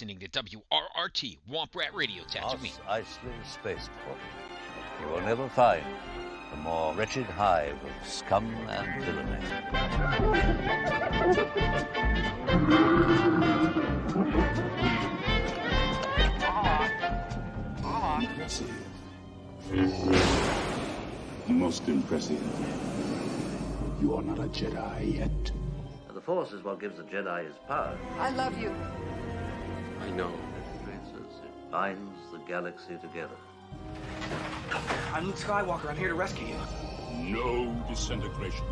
listening to WRRT Womp Rat Radio Tatooine. Mos Eisley Spaceport. You will never find a more wretched hive of scum and villainy. Impressive. Most impressive. You are not a Jedi yet. The Force is what gives the Jedi his power. I love you. I know. It binds the galaxy together. I'm Luke Skywalker. I'm here to rescue you. No disintegration.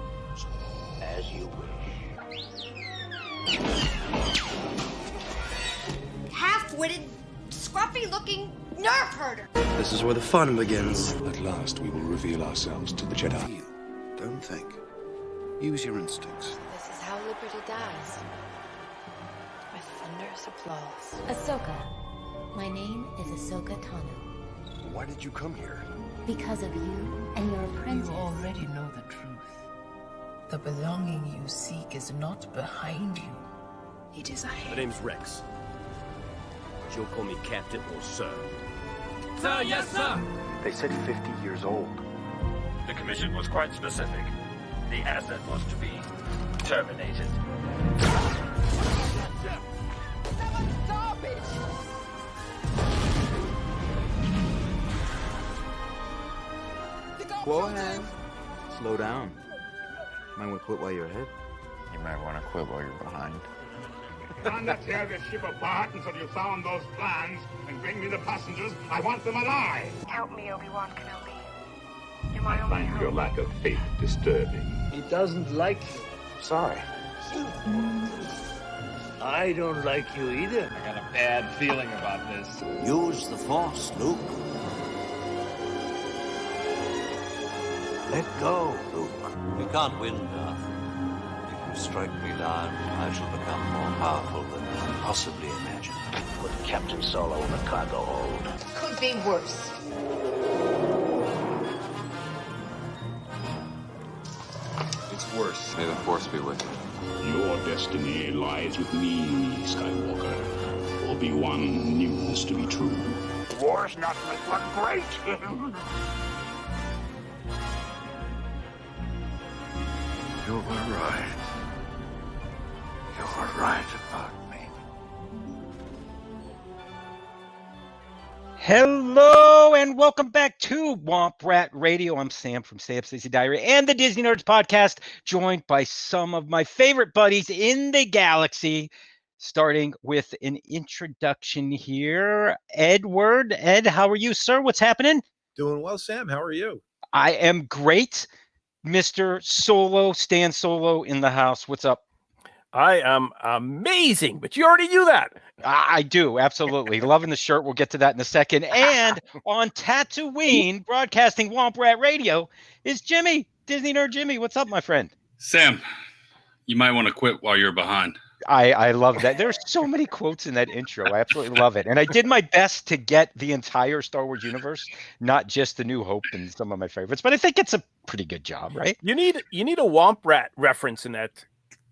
As you wish. Half-witted, scruffy-looking nerf herder. This is where the fun begins. At last, we will reveal ourselves to the Jedi. Don't think. Use your instincts. This is how liberty dies. With thunderous applause. Ahsoka. My name is Ahsoka Tano. Why did you come here? Because of you and your apprentice. You already know the truth. The belonging you seek is not behind you. It is ahead. My name's Rex. But you'll call me Captain or Sir. Sir, yes, sir! They said 50 years old. The commission was quite specific. The asset was to be terminated. Whoa, ahead. Slow down. Might want to quit while you're ahead. You might want to quit while you're behind. Run that tear this ship apart until you found those plans and bring me the passengers. I want them alive. Help me, Obi-Wan Kenobi. You're my I only find hope. your lack of faith disturbing. He doesn't like you. Sorry. I don't like you either. I got a bad feeling about this. Use the Force, Luke. Let go, Luke. We can't win, Darth. If you strike me down, I shall become more powerful than you can possibly imagine. Put Captain Solo in the cargo hold. Could be worse. It's worse. May the Force be with you. Your destiny lies with me, Skywalker. Obi-Wan knew this to be true. War's not but great. You were right. You were right about me. Hello and welcome back to Womp Rat Radio. I'm Sam from Sam Stacey Diary and the Disney Nerds podcast, joined by some of my favorite buddies in the galaxy. Starting with an introduction here, Edward. Ed, how are you, sir? What's happening? Doing well, Sam. How are you? I am great. Mr. Solo, Stan Solo in the house. What's up? I am amazing, but you already knew that. I do, absolutely. Loving the shirt. We'll get to that in a second. And on Tatooine, broadcasting Womp Rat Radio, is Jimmy, Disney Nerd Jimmy. What's up, my friend? Sam, you might want to quit while you're behind. I love that. There's so many quotes in that intro. I absolutely love it. And I did my best to get the entire Star Wars universe, not just the New Hope and some of my favorites, but I think it's a pretty good job, right? You need a Womp Rat reference in that.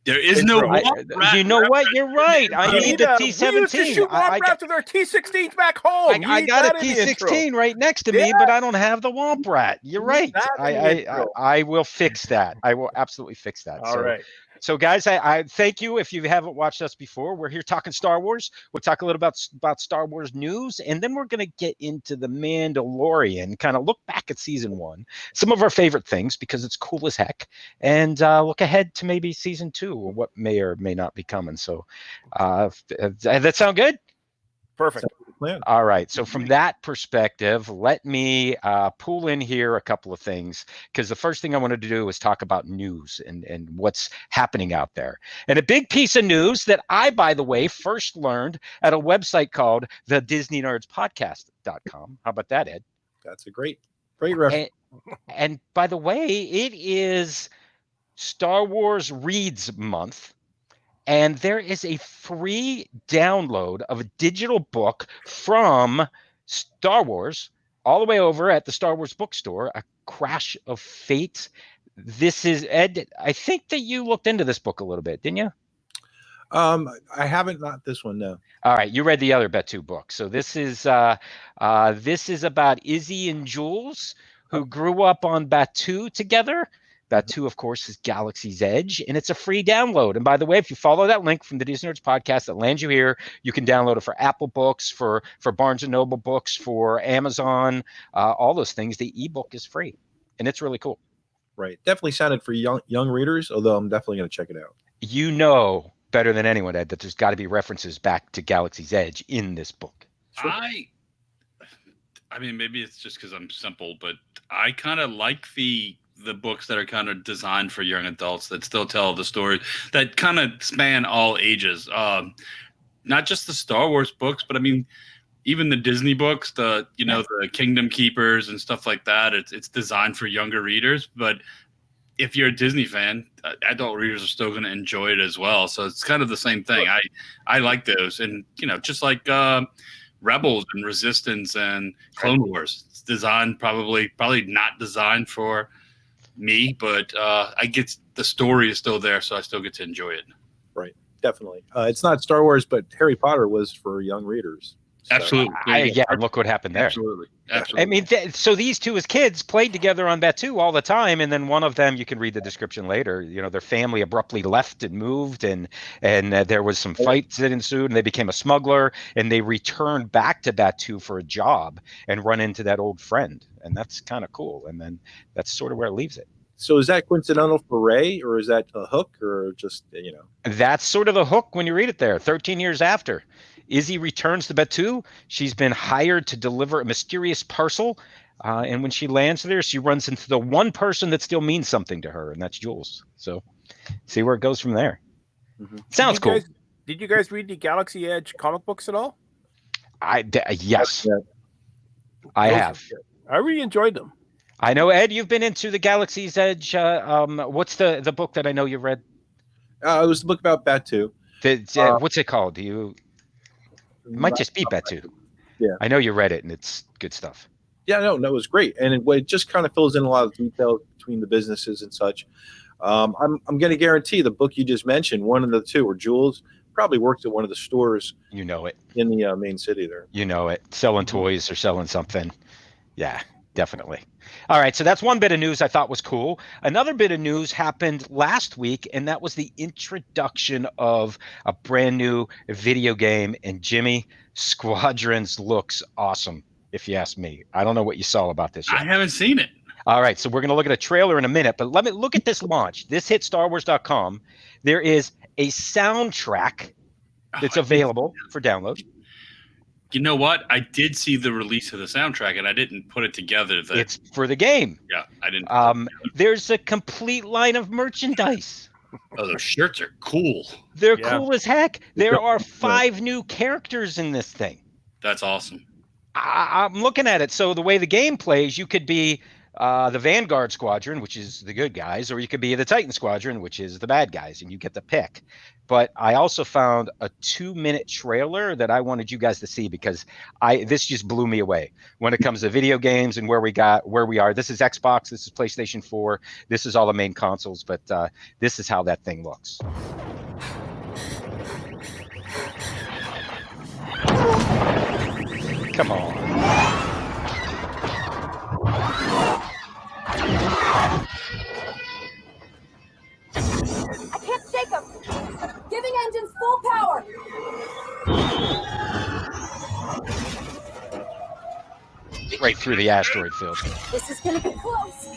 There is no Womp Rat. You know what? You're right. I need the T-17. We used to shoot Womp Rats with our T-16s back home. I got a T-16 right next to me, but I don't have the Womp Rat. You're right. I will fix that. I will absolutely fix that. All right. So, guys, I thank you. If you haven't watched us before, we're here talking Star Wars. We'll talk a little about Star Wars news, and then we're going to get into the Mandalorian, kind of look back at season 1, some of our favorite things because it's cool as heck, and look ahead to maybe season 2 or what may or may not be coming. So, does that sound good? Perfect. All right. So from that perspective, let me pull in here a couple of things, because the first thing I wanted to do is talk about news and what's happening out there. And a big piece of news that I, by the way, first learned at a website called the DisneyNerdsPodcast.com. How about that, Ed? That's a great reference. And by the way, it is Star Wars Reads Month. And there is a free download of a digital book from Star Wars all the way over at the Star Wars bookstore, A Crash of Fate. This is, Ed, I think that you looked into this book a little bit, didn't you? I haven't, not this one, no. All right, you read the other Batu book. So this is about Izzy and Jules, who grew up on Batu together. Batu, of course, is Galaxy's Edge, and it's a free download. And by the way, if you follow that link from the Disney Nerds podcast that lands you here, you can download it for Apple Books, for Barnes & Noble Books, for Amazon, all those things. The ebook is free, and it's really cool. Right. Definitely sounded for young readers, although I'm definitely going to check it out. You know better than anyone, Ed, that there's got to be references back to Galaxy's Edge in this book. Sure. I mean, maybe it's just because I'm simple, but I kind of like the books that are kind of designed for young adults that still tell the story that kind of span all ages. Not just the Star Wars books, but I mean, even the Disney books, the Kingdom Keepers and stuff like that. It's designed for younger readers, but if you're a Disney fan, adult readers are still going to enjoy it as well. So it's kind of the same thing. I like those, and just like Rebels and Resistance and Clone Wars, it's designed probably not designed for me, but I get the story is still there, so I still get to enjoy it. Right, definitely. It's not Star Wars, but Harry Potter was for young readers. So. Absolutely. Look what happened there. Absolutely. I mean, so these two as kids played together on Batu all the time, and then one of them, you can read the description later, their family abruptly left and moved, and there was some fights that ensued, and they became a smuggler, and they returned back to Batu for a job and run into that old friend, and that's kind of cool. And then that's sort of where it leaves it. So is that coincidental for Rey, or is that a hook, or just, That's sort of the hook when you read it there. 13 years after, Izzy returns to Batu. She's been hired to deliver a mysterious parcel. And when she lands there, she runs into the one person that still means something to her, and that's Jules. So see where it goes from there. Mm-hmm. Sounds cool. Did you guys read the Galaxy Edge comic books at all? Yes. I have. I really enjoyed them. I know, Ed, you've been into the Galaxy's Edge. What's the book that I know you read? It was the book about Batu. What's it called? It might just be Batu. Yeah. I know you read it, and it's good stuff. Yeah, no, it was great. And it just kind of fills in a lot of details between the businesses and such. I'm going to guarantee the book you just mentioned, one of the two, or Jules, probably works at one of the stores. You know it. In the main city there. You know it. Selling toys or selling something. Yeah, definitely. All right, so that's one bit of news I thought was cool. Another bit of news happened last week, and that was the introduction of a brand new video game. And Jimmy, Squadrons looks awesome, if you ask me. I don't know what you saw about this yet. I haven't seen it. All right, so we're going to look at a trailer in a minute, but let me look at this launch. This hit StarWars.com. There is a soundtrack that's available for download. You know what? I did see the release of the soundtrack, and I didn't put it together. It's for the game. Yeah, I didn't. There's a complete line of merchandise. Oh, those shirts are cool. They're cool as heck. There are 5 new characters in this thing. That's awesome. I'm looking at it. So the way the game plays, you could be the Vanguard Squadron, which is the good guys, or you could be the Titan Squadron, which is the bad guys, and you get to pick. But I also found a 2-minute trailer that I wanted you guys to see, because this just blew me away when it comes to video games and where we are. This is Xbox, this is PlayStation 4, this is all the main consoles, but this is how that thing looks. Come on. I can't shake them. Giving engines full power. Right through the asteroid field. This is gonna be close.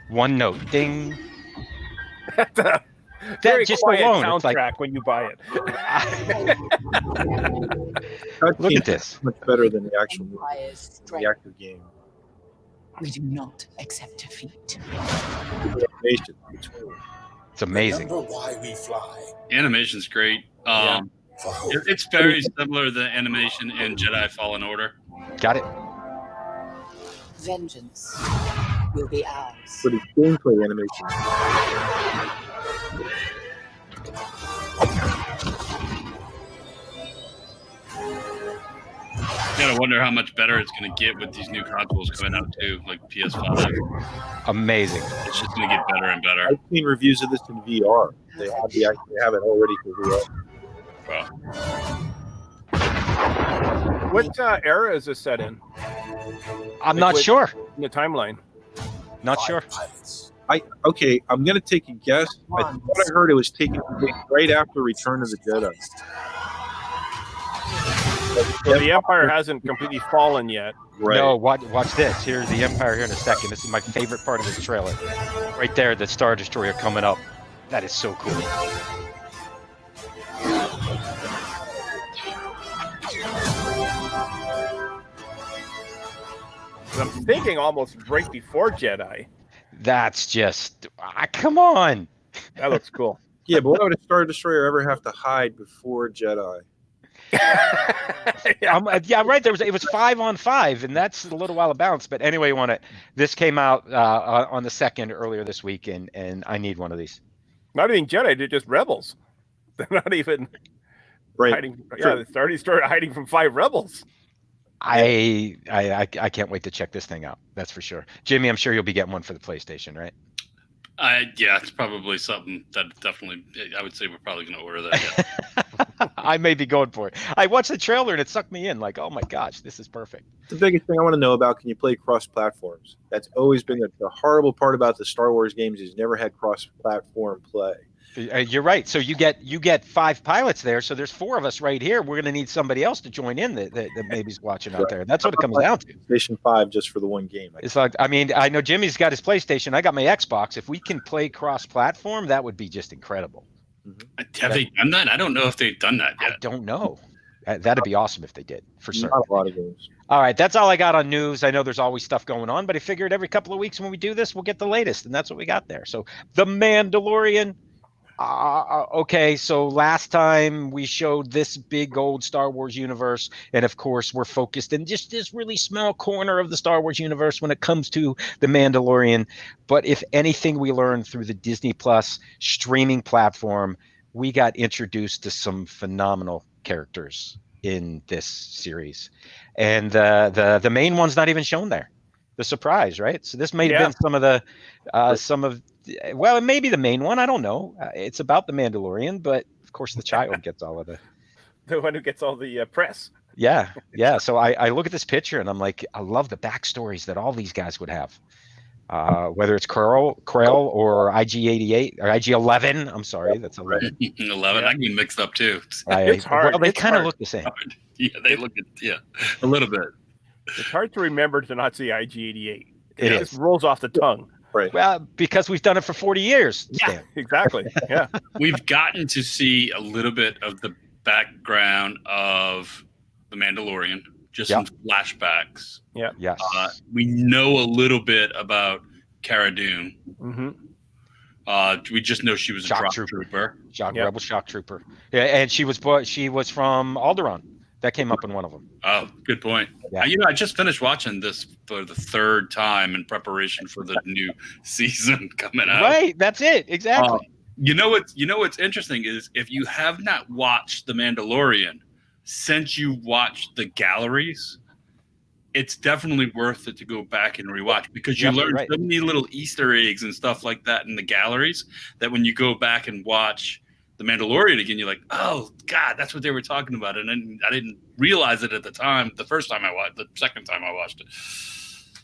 One note, ding. Very just quiet alone, soundtrack it's like, when you buy it. Look at this. Much better than the actual game. We do not accept defeat. It's amazing. Remember why we fly. Animation's great. It's very similar to the animation in Jedi Fallen Order. Got it. Vengeance will be ours. For the gameplay animation. gotta wonder how much better it's gonna get with these new consoles coming out too, like PS5. Amazing. It's just gonna get better and better. I've seen reviews of this in VR. They have it already for VR. Wow. What era is this set in? I'm not sure. In the timeline. Not sure. I'm gonna take a guess. I thought I heard it was taking place right after Return of the Jedi. So the Empire hasn't completely fallen yet. Right. No, watch this. Here's the Empire here in a second. This is my favorite part of this trailer. Right there, the Star Destroyer coming up. That is so cool. I'm thinking almost right before Jedi. That's just come on. That looks cool. Yeah, but why would a Star Destroyer ever have to hide before Jedi? Yeah, right. It was 5-on-5, and that's a little while of bounce. But anyway, you want it. This came out on the 2nd earlier this week, and I need one of these. Not even Jedi, they're just rebels. They're not even hiding. Yeah, they already started hiding from 5 rebels. I can't wait to check this thing out. That's for sure. Jimmy, I'm sure you'll be getting one for the PlayStation, right? Yeah, it's probably something that definitely. I would say we're probably going to order that. Yeah. I may be going for it. I watched the trailer and it sucked me in. Like, oh my gosh, this is perfect. The biggest thing I want to know about: can you play cross-platforms? That's always been the horrible part about the Star Wars games. Is never had cross-platform play. You're right. So you get 5 pilots there. So there's 4 of us right here. We're going to need somebody else to join in that maybe's watching out there. That's what it comes down to. PlayStation 5 just for the one game. It's like, I mean, I know Jimmy's got his PlayStation. I got my Xbox. If we can play cross-platform, that would be just incredible. Have they done that? I don't know if they've done that yet. I don't know. That'd be awesome if they did, for sure. Not a lot of games. All right, that's all I got on news. I know there's always stuff going on, but I figured every couple of weeks when we do this, we'll get the latest, and that's what we got there. So, The Mandalorian. Okay, so last time we showed this big old Star Wars universe, and of course we're focused in just this really small corner of the Star Wars universe when it comes to The Mandalorian. But if anything we learned through the Disney Plus streaming platform, we got introduced to some phenomenal characters in this series. And the main one's not even shown there. The surprise, right? So this may have been well, it may be the main one. I don't know. It's about the Mandalorian, but of course the child gets all of the one who gets all the press. Yeah. So I look at this picture and I'm like, I love the backstories that all these guys would have. Whether it's Krell or IG-88 or IG-11. I'm sorry, that's 11. 11. I get mixed up too. It's hard. Well, they kind of look the same. Yeah, they look a little bit. It's hard to remember to not see IG-88. It just rolls off the tongue. Right. Well, because we've done it for 40 years. Yeah, Stan. exactly. Yeah. We've gotten to see a little bit of the background of the Mandalorian, just some flashbacks. Yeah. Yes. We know a little bit about Cara Dune. Mm-hmm. We just know she was a shock trooper. Rebel shock trooper. Yeah, and she was from Alderaan. That came up in one of them. Oh, good point. Yeah. I just finished watching this for the 3rd time in preparation for the new season coming out. Right, that's it. Exactly. You know what's interesting is if you have not watched The Mandalorian since you watched the galleries, it's definitely worth it to go back and rewatch because you learn so many little Easter eggs and stuff like that in the galleries that when you go back and watch The Mandalorian again, you're like, oh God, that's what they were talking about. And then I didn't realize it at the time, the first time I watched, the second time I watched it.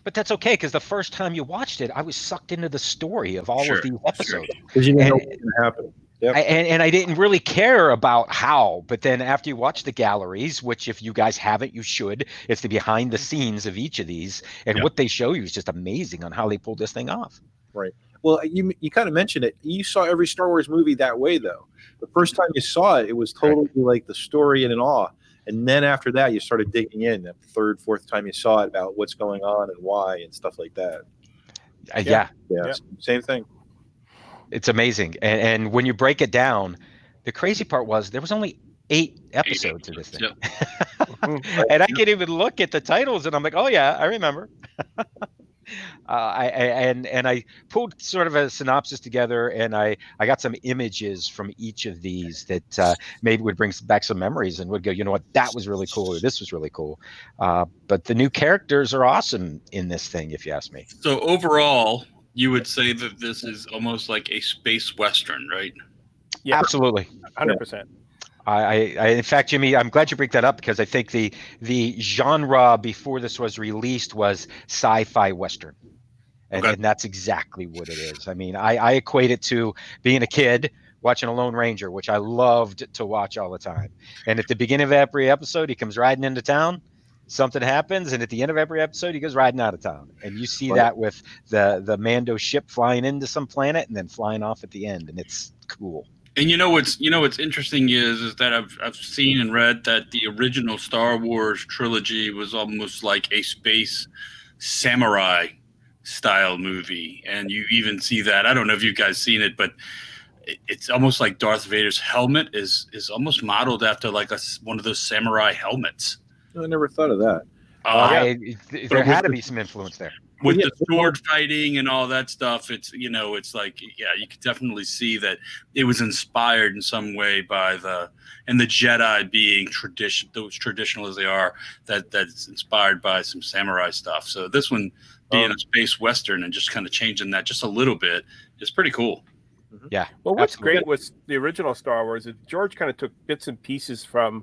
But that's okay, because the first time you watched it, I was sucked into the story of all of these episodes. Because you didn't know what was going to happen. Yep. And I didn't really care about how, but then after you watch the galleries, which if you guys haven't, you should, it's the behind the scenes of each of these, and what they show you is just amazing on how they pulled this thing off. Right. Well, you kind of mentioned it. You saw every Star Wars movie that way, though. The first time you saw it, it was totally like the story and in awe. And then after that, you started digging in. The 3rd, 4th time you saw it about what's going on and why and stuff like that. Yeah. Same thing. It's amazing. And when you break it down, the crazy part was there was only 8 episodes of this thing. Yep. And I can't even look at the titles and I'm like, oh yeah, I remember. I pulled sort of a synopsis together, and I got some images from each of these that maybe would bring back some memories and would go, you know what, that was really cool, or this was really cool. But the new characters are awesome in this thing, if you ask me. So overall, you would say that this is almost like a space western, right? Yeah, absolutely, 100%. In fact, Jimmy, I'm glad you bring that up, because I think the genre before this was released was sci-fi western, and that's exactly what it is. I mean, I equate it to being a kid watching a Lone Ranger, which I loved to watch all the time. And at the beginning of every episode, he comes riding into town, something happens, and at the end of every episode, he goes riding out of town. And you see that with the Mando ship flying into some planet and then flying off at the end, and it's cool. And what's interesting is that I've seen and read that the original Star Wars trilogy was almost like a space samurai style movie, and you even see that. I don't know if you guys seen it, but it's almost like Darth Vader's helmet is almost modeled after like one of those samurai helmets. I never thought of that. There had to be some influence there. With the sword fighting and all that stuff, it's like, yeah, you could definitely see that it was inspired in some way by the Jedi being those traditional as they are, that's inspired by some samurai stuff. So this one being a space western and just kind of changing that just a little bit is pretty cool. Yeah. Well, what's great with the original Star Wars is George kind of took bits and pieces from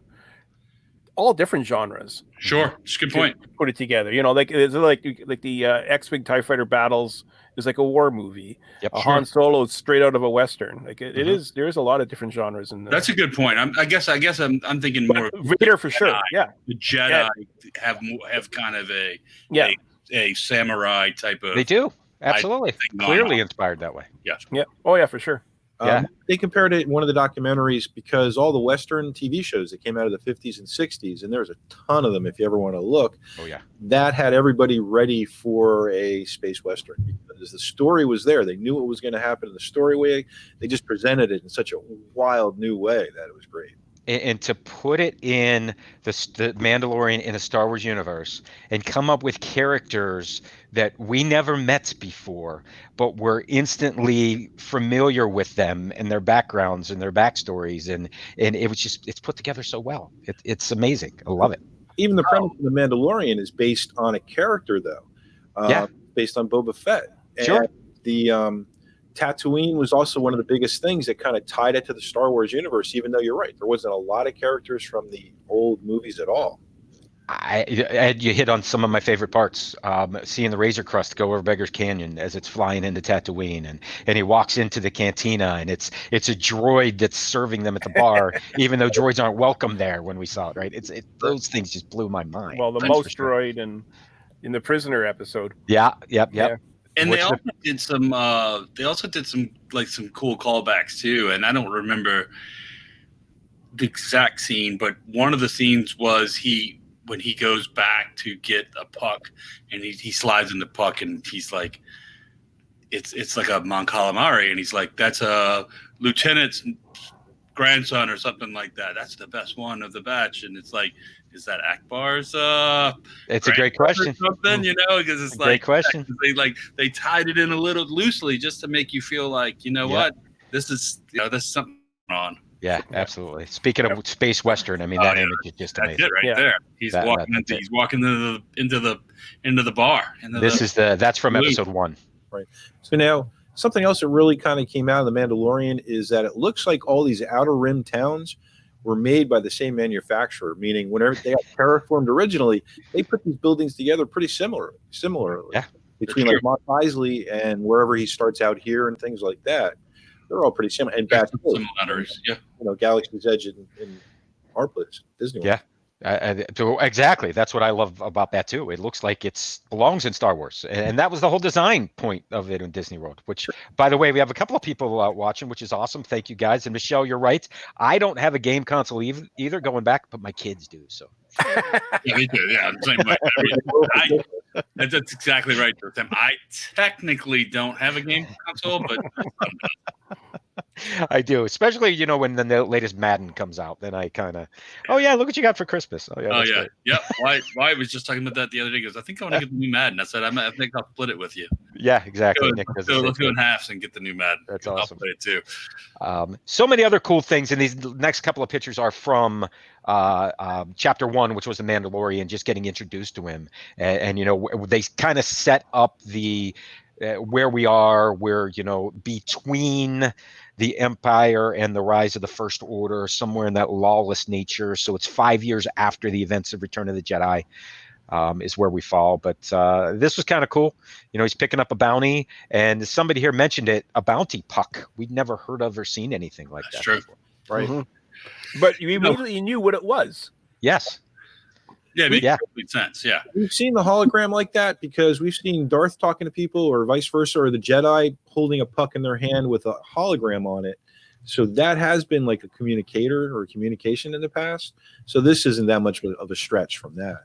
all different genres. Sure, it's a good point. Put it together, like it's like the X-wing TIE fighter battles is like a war movie. Yep, Han Solo is straight out of of a western. Like it is. There is a lot of different genres in there. That's a good point. I guess I'm thinking more of Vader for sure. Yeah, the Jedi have kind of a samurai type of. They do absolutely clearly inspired that way. Yeah. Yeah. Oh yeah, for sure. Yeah. They compared it in one of the documentaries because all the Western TV shows that came out of the 50s and 60s, and there's a ton of them if you ever want to look. Oh, yeah. That had everybody ready for a space Western because the story was there. They knew what was going to happen in the story way. They just presented it in such a wild new way that it was great. And to put it in the Mandalorian in a Star Wars universe and come up with characters that we never met before, but we're instantly familiar with them and their backgrounds and their backstories. And it was it's put together so well. It's amazing. I love it. Even the premise of The Mandalorian is based on a character, though. Based on Boba Fett. And sure. The Tatooine was also one of the biggest things that kind of tied it to the Star Wars universe, even though you're right. There wasn't a lot of characters from the old movies at all. You hit on some of my favorite parts. Seeing the Razor Crust go over Beggar's Canyon as it's flying into Tatooine, and he walks into the cantina, and it's a droid that's serving them at the bar, even though droids aren't welcome there when we saw it. Right? Those things just blew my mind. Well, the most droid in the Prisoner episode. Yeah. Yep. Yeah. And they also did some cool callbacks too. And I don't remember the exact scene, but one of the scenes was when he goes back to get a puck, and he slides in the puck, and he's like, it's like a Mon Calamari, and he's like, that's a lieutenant's grandson or something like that. That's the best one of the batch, and it's like, is that Akbar's? It's a great question. Something, because it's great question. They tied it in a little loosely just to make you feel like, what, this is something on. Yeah, absolutely. Speaking of space western, I mean that image is just amazing. That's it there. He's walking into the bar. That's from episode 1. Right. So now something else that really kind of came out of The Mandalorian is that it looks like all these outer rim towns were made by the same manufacturer, meaning whenever they got terraformed originally, they put these buildings together pretty similarly. Yeah. Between like Mos Eisley and wherever he starts out here and things like that. They're all pretty similar. And back similarities, yeah. Galaxy's Edge in our place, Disney World. Yeah. Exactly. That's what I love about that too. It looks like it belongs in Star Wars, and that was the whole design point of it in Disney World. Which, by the way, we have a couple of people watching, which is awesome. Thank you guys. And Michelle, you're right. I don't have a game console either going back, but my kids do. So. Yeah, me too. Yeah, same way. That's exactly right, Tim. I technically don't have a game console, but I do, especially when the latest Madden comes out. Then I kind of, oh yeah, look what you got for Christmas. Oh yeah, that's great. Yep. Why was just talking about that the other day? Because I think I want to get the new Madden. I said I think I'll split it with you. Yeah, exactly. Let's go in halves and get the new Madden. That's awesome. I'll play it too. So many other cool things, and these next couple of pictures are from chapter 1, which was the Mandalorian, just getting introduced to him, and they kind of set up the where we are, where between the Empire and the rise of the First Order, somewhere in that lawless nature. So it's 5 years after the events of Return of the Jedi. Is where we fall. But this was kind of cool. He's picking up a bounty, and somebody here mentioned it, a bounty puck. We'd never heard of or seen anything like that. True. Before. Right. Mm-hmm. But you immediately knew what it was. Yes. Yeah, it makes complete sense. Yeah. We've seen the hologram like that because we've seen Darth talking to people or vice versa, or the Jedi holding a puck in their hand with a hologram on it. So that has been like a communicator or communication in the past. So this isn't that much of a stretch from that.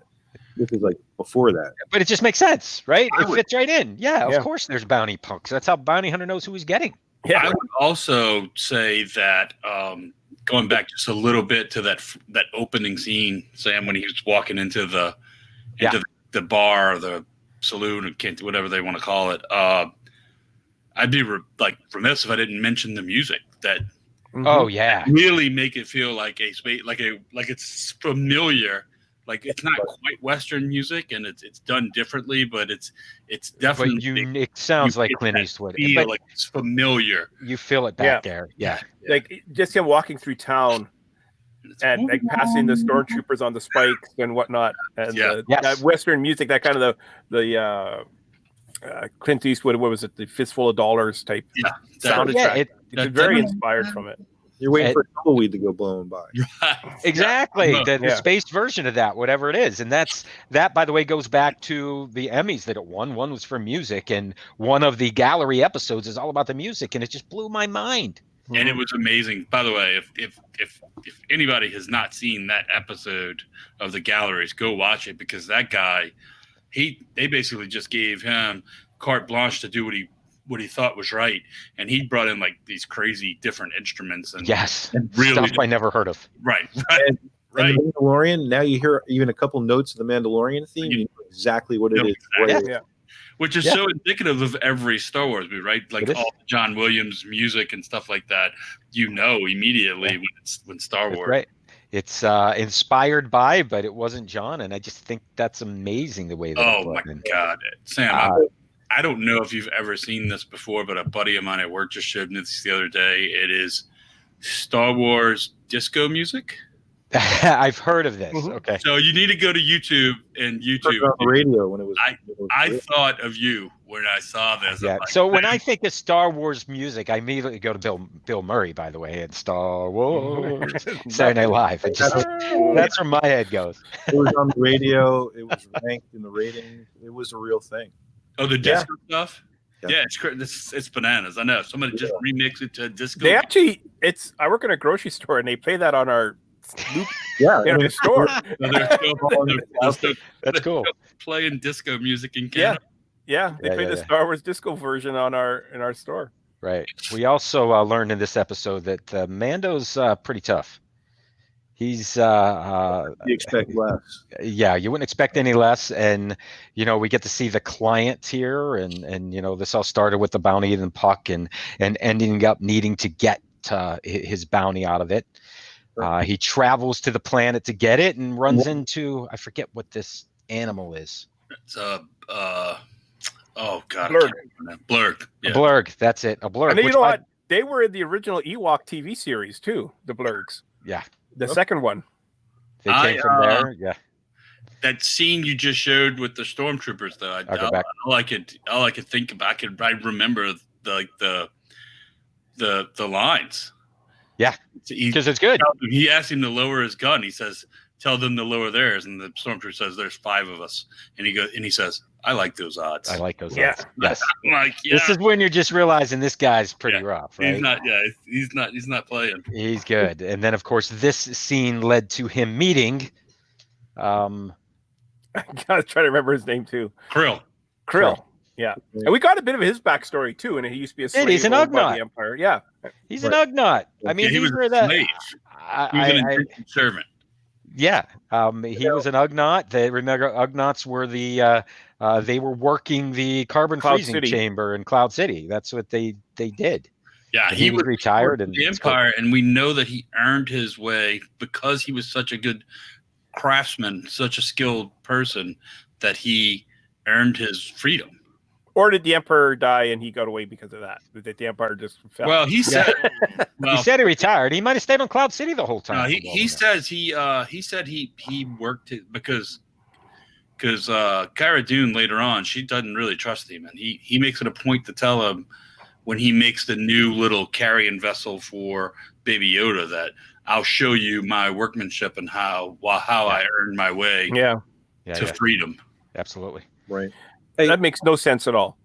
This is like before that. But it just makes sense, right? It fits right in. Yeah, of course there's bounty pucks. That's how bounty hunter knows who he's getting. Yeah. I would also say that going back just a little bit to that opening scene, Sam, when he was walking into the bar or the saloon or whatever they want to call it, I'd be remiss if I didn't mention the music that oh yeah, really make it feel like it's familiar. Like it's not quite Western music, and it's done differently, but it's definitely it sounds like Clint Eastwood. Feel like it's familiar. You feel it back there, yeah. Like just him walking through town and like passing the stormtroopers on the spikes and whatnot, and that Western music, that kind of the Clint Eastwood, what was it, the Fistful of Dollars type soundtrack. It's very inspired from it. You're waiting for tumbleweed to go blowing by. Exactly. The spaced version of that, whatever it is. And that, by the way, goes back to the Emmys that it won. One was for music, and one of the gallery episodes is all about the music, and it just blew my mind. And it was amazing. By the way, if anybody has not seen that episode of the galleries, go watch it, because that guy, they basically just gave him carte blanche to do what he thought was right, and he brought in like these crazy different instruments and really stuff I never heard of. Right. And the Mandalorian. Now you hear even a couple notes of the Mandalorian theme. You know exactly what it is. Exactly. Which is so indicative of every Star Wars movie, right? Like all the John Williams music and stuff like that. Immediately when Star Wars. Right. It's inspired by, but it wasn't John, and I just think that's amazing the way that. Oh my God, Sam! I don't know if you've ever seen this before, but a buddy of mine at work just showed me this the other day. It is Star Wars disco music. I've heard of this. Okay. So you need to go to YouTube and YouTube. On the radio when it was. I thought of you when I saw this. Yeah. So when I think of Star Wars music, I immediately go to Bill Murray, by the way, and Star Wars, Saturday Night Live. That's where my head goes. It was on the radio. It was ranked in the ratings. It was a real thing. Oh, the disco stuff? Yeah, it's bananas. I know. Somebody just remixed it to disco. They actually, I work in a grocery store, and they play that on our loop in the store. That's cool. Playing disco music in Canada. Yeah, they play the Star Wars disco version in our store. Right. We also learned in this episode that Mando's pretty tough. He's you expect less. Yeah, you wouldn't expect any less. And we get to see the client here, and this all started with the bounty and puck, and ending up needing to get his bounty out of it. He travels to the planet to get it and runs into, I forget what this animal is. It's oh God, Blurg. Blurg. Yeah. A blurg. That's it. A blurg. And you know what? They were in the original Ewok TV series too. The Blurgs. Yeah. The second one. They came from there. Yeah. That scene you just showed with the stormtroopers, though, all I could think about, I remember the lines. Yeah, because it's good. He asked him to lower his gun. He says, "Tell them to lower theirs." And the stormtrooper says, "There's 5 of us." And he says, "I like those odds." I like those odds. Yes. I'm like, this is when you're just realizing this guy's pretty rough, right? He's not playing. He's good. And then, of course, this scene led to him meeting. I gotta try to remember his name too. Krill. Yeah, and we got a bit of his backstory too, and he used to be a slave he's an owned by Ugnaught. the Empire. Yeah, He's an Ugnaught. I mean, he was were a the slave. He was an indentured servant. Yeah, he was an Ugnaught. Remember, Ugnaughts were they were working the carbon Cloud freezing City. chamber in Cloud City. That's what they did. Yeah, And he was retired and the Empire, and we know that he earned his way because he was such a good craftsman, such a skilled person, that he earned his freedom. Or did the Emperor die and he got away because of that? Did the Empire just fell? Well, he said he said he retired. He might have stayed on Cloud City the whole time. He says he worked it because Cara Dune later on, she doesn't really trust him, and he makes it a point to tell him when he makes the new little carrying vessel for Baby Yoda that I'll show you my workmanship and how I earned my way to freedom. Absolutely. Right. Hey, that makes no sense at all.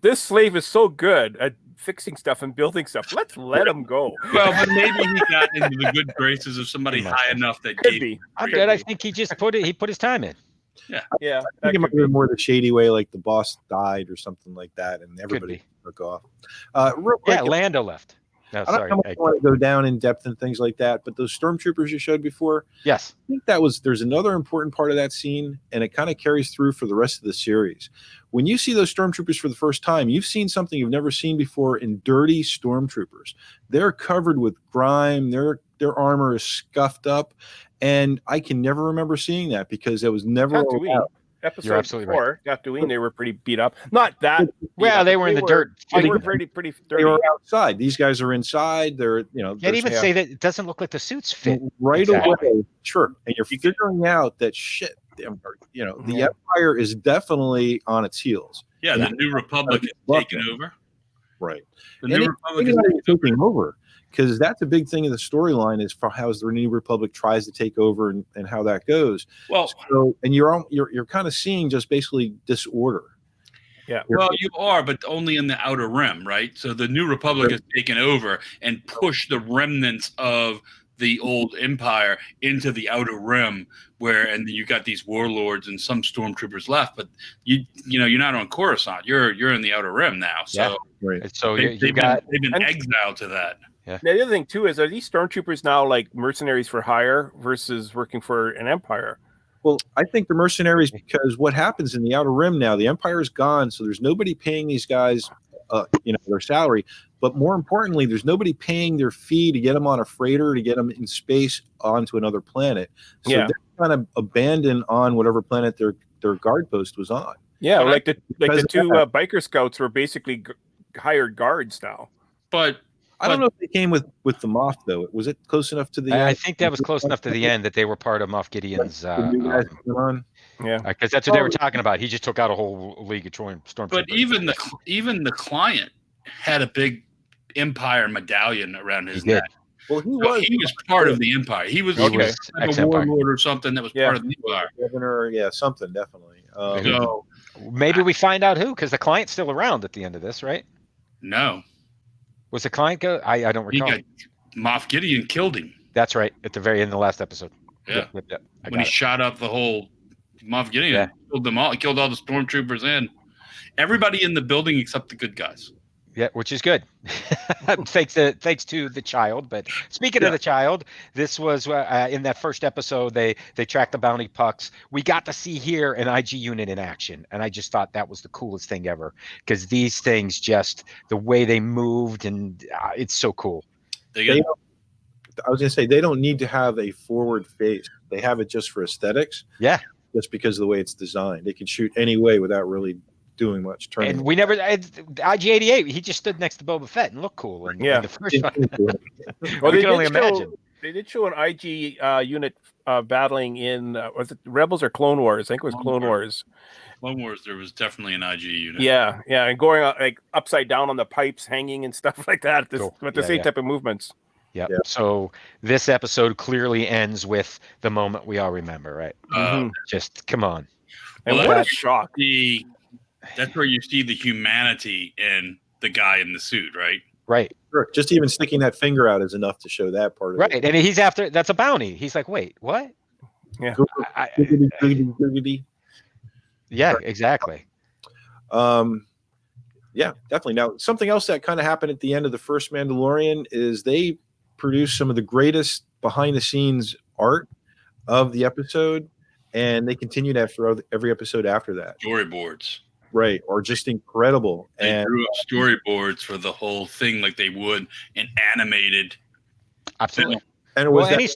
This slave is so good at fixing stuff and building stuff. Let's let him go. Well, but maybe he got into the good graces of somebody high enough that could be. I think he just put his time in. Yeah. Yeah. I think it might have been more the shady way, like the boss died or something like that, and everybody took off. Real quick, Lando left. No, I don't sorry. know if I want to go down in depth and things like that, but those stormtroopers you showed before, yes, I think there's another important part of that scene, and it kind of carries through for the rest of the series. When you see those stormtroopers for the first time, you've seen something you've never seen before in dirty stormtroopers. They're covered with grime. Their armor is scuffed up, and I can never remember seeing that because it was never allowed. Episode You're absolutely 4, Tatooine, they were pretty beat up. Not that. Well, they were in the dirt. They were pretty dirty. They were outside. These guys are inside. They're Can't even say that it doesn't look like the suits fit right away. Sure, and you're figuring out that shit. The Empire is definitely on its heels. Yeah, the New Republic is taking over. Right. The New Republic is taking over. Because that's a big thing in the storyline is for how the New Republic tries to take over and how that goes. Well, and you're kind of seeing just basically disorder. Yeah. Well, you are, but only in the Outer Rim, right? So the New Republic has taken over and pushed the remnants of the old Empire into the Outer Rim, and you got these warlords and some stormtroopers left, but you're not on Coruscant. You're in the Outer Rim now. So So they've been exiled to that. Yeah. Now, the other thing too is, are these stormtroopers now like mercenaries for hire versus working for an empire? Well, I think the mercenaries, because what happens in the Outer Rim now, the Empire's gone, so there's nobody paying these guys, their salary. But more importantly, there's nobody paying their fee to get them on a freighter to get them in space onto another planet. So they're kind of abandoned on whatever planet their guard post was on. Yeah, like the two biker scouts were basically hired guards now. But I don't know if they came with the Moff though. Was it close enough to the end? I think that was close enough to the end that they were part of Moff Gideon's. Yeah, because that's what they were talking about. He just took out a whole league of stormtroopers. But even the client had a big Empire medallion around his neck. Well, he was part of the Empire. He was like a warlord or something that was part of the Empire. Governor, something definitely. So maybe we find out who, because the client's still around at the end of this, right? No. Was the client go? I don't recall. Moff Gideon killed him. That's right. At the very end of the last episode. Yeah. Yep. When he shot up the whole Moff Gideon, killed them all. He killed all the stormtroopers and everybody in the building except the good guys. Yeah, which is good. thanks to the child. But speaking of the child, this was in that first episode. They tracked the bounty pucks. We got to see here an IG unit in action, and I just thought that was the coolest thing ever because these things just the way they moved and it's so cool. I was gonna say they don't need to have a forward face. They have it just for aesthetics. Yeah, just because of the way it's designed. They can shoot any way without really doing much turning. And we never IG-88. He just stood next to Boba Fett and looked cool. And the first one. Well, we can only imagine. They did show an IG unit battling in was it Rebels or Clone Wars? I think it was Clone Wars. Clone Wars, there was definitely an IG unit. Yeah, and going like upside down on the pipes, hanging and stuff like that. With the same type of movements. Yep. Yeah. So this episode clearly ends with the moment we all remember, right? Just come on. And what a shock! That's where you see the humanity in the guy in the suit, right? Right. Sure. Just even sticking that finger out is enough to show that part of it. Right. And he's after, that's a bounty. He's like, wait, what? Yeah. Yeah, exactly. Yeah, definitely. Now, something else that kind of happened at the end of the first Mandalorian is they produced some of the greatest behind-the-scenes art of the episode, and they continue that for every episode after that. Storyboards. Right, or just incredible. They And drew up storyboards for the whole thing like they would an animated. Absolutely. And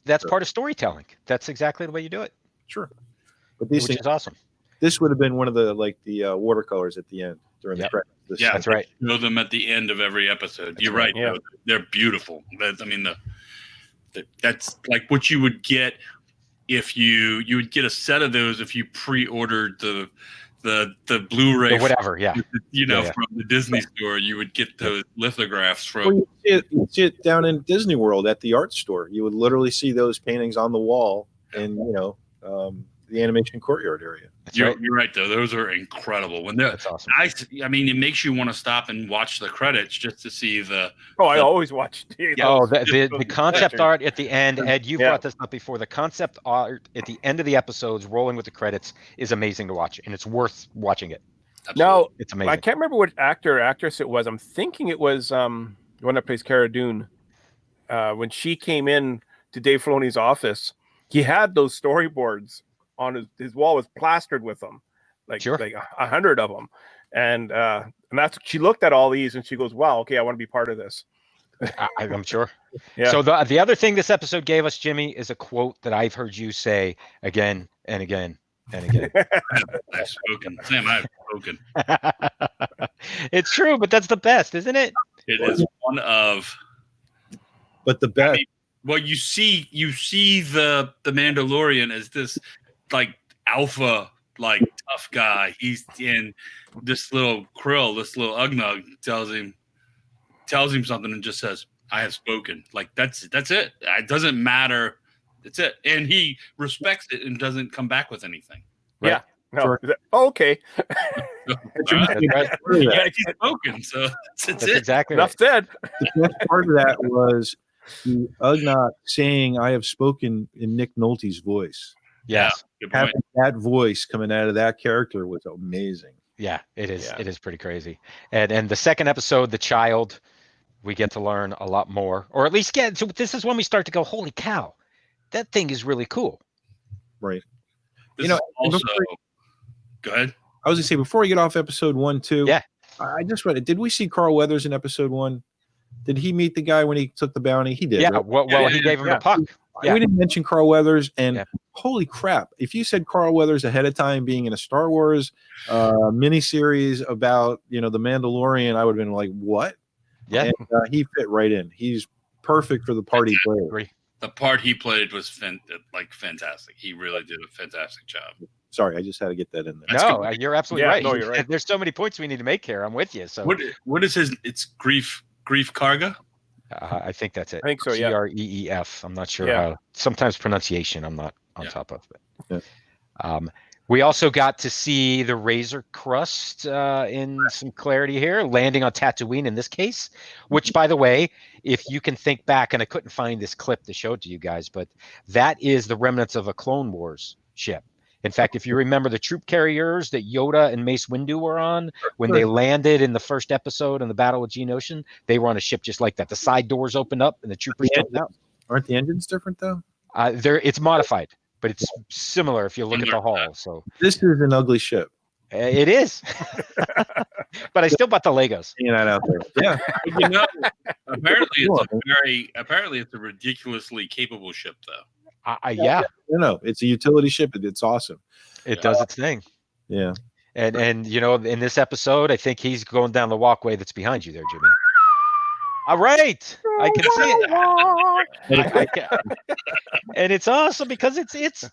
that's part of storytelling. That's exactly the way you do it. Sure. But these Which things, is awesome. This would have been one of the watercolors at the end during the credits. Yeah, that's right. Show them at the end of every episode. You're right. Yeah. They're beautiful. That's like what you would get if you would get a set of those if you pre-ordered the Blu-ray, or whatever. from the Disney store. You would get those lithographs from. Well, you see it down in Disney World at the art store. You would literally see those paintings on the wall in the animation courtyard area. You're right, though. Those are incredible. That's awesome. I mean, it makes you want to stop and watch the credits just to see the. I always watch. The concept art at the end. Ed, you brought this up before. The concept art at the end of the episodies, rolling with the credits, is amazing to watch, and it's worth watching it. Now, it's amazing. I can't remember what actor or actress it was. I'm thinking it was the one that plays Cara Dune. When she came in to Dave Filoni's office, he had those storyboards on his wall, was plastered with them, like 100 of them, and that's she looked at all these and she goes, "Wow, okay, I want to be part of this." I'm sure. Yeah. So the other thing this episode gave us, Jimmy, is a quote that I've heard you say again and again and again. I've spoken, Sam. I've spoken. It's true, but that's the best, isn't it? It is one of. But the best. I mean, well, you see the Mandalorian as this like alpha, like tough guy. He's in this little Krill, this little Ugnug tells him something and just says, "I have spoken." Like that's it. It doesn't matter. That's it. And he respects it and doesn't come back with anything. Right? Yeah. No. Okay. That's right. Yeah, he's spoken. So that's it. Exactly. Enough said. The best part of that was the Ugnaught saying, "I have spoken" in Nick Nolte's voice. Yes. Having that voice coming out of that character was amazing. Yeah, it is. Yeah. It is pretty crazy. And the second episode, the child, we get to learn a lot more, or at least get. So this is when we start to go, "Holy cow, that thing is really cool." Right. Also, go ahead. I was gonna say before we get off episode 1, 2. Yeah. I just read it. Did we see Carl Weathers in episode 1? Did he meet the guy when he took the bounty? He did. Yeah. Right? Well, he gave him the puck. Yeah. We didn't mention Carl Weathers, and holy crap! If you said Carl Weathers ahead of time being in a Star Wars miniseries about the Mandalorian, I would have been like, "What?" Yeah, and, he fit right in. He's perfect for the part he played. The part he played was fantastic. He really did a fantastic job. Sorry, I just had to get that in there. No, you're absolutely right. No, you're right. There's so many points we need to make here. I'm with you. So what is his? It's Grief Karga. I think that's it. I think so. Yeah. Creef. I'm not sure Yeah. how. Sometimes pronunciation, I'm not on top of it. Yeah. We also got to see the Razor Crust in some clarity here, landing on Tatooine in this case. Which, by the way, if you can think back, and I couldn't find this clip to show it to you guys, but that is the remnants of a Clone Wars ship. In fact, if you remember the troop carriers that Yoda and Mace Windu were on when they landed in the first episode in the Battle of Geonosian, they were on a ship just like that. The side doors opened up and the troopers jumped out. Aren't the engines different though? It's modified, but it's similar if you look at the hull. So this is an ugly ship. It is, but I still bought the Legos. Hanging out there. Yeah. Apparently it's a ridiculously capable ship though. Yeah. It's a utility ship. It's awesome. It does its thing. Yeah. And in this episode, I think he's going down the walkway that's behind you there, Jimmy. All right. I can see it. And it's awesome because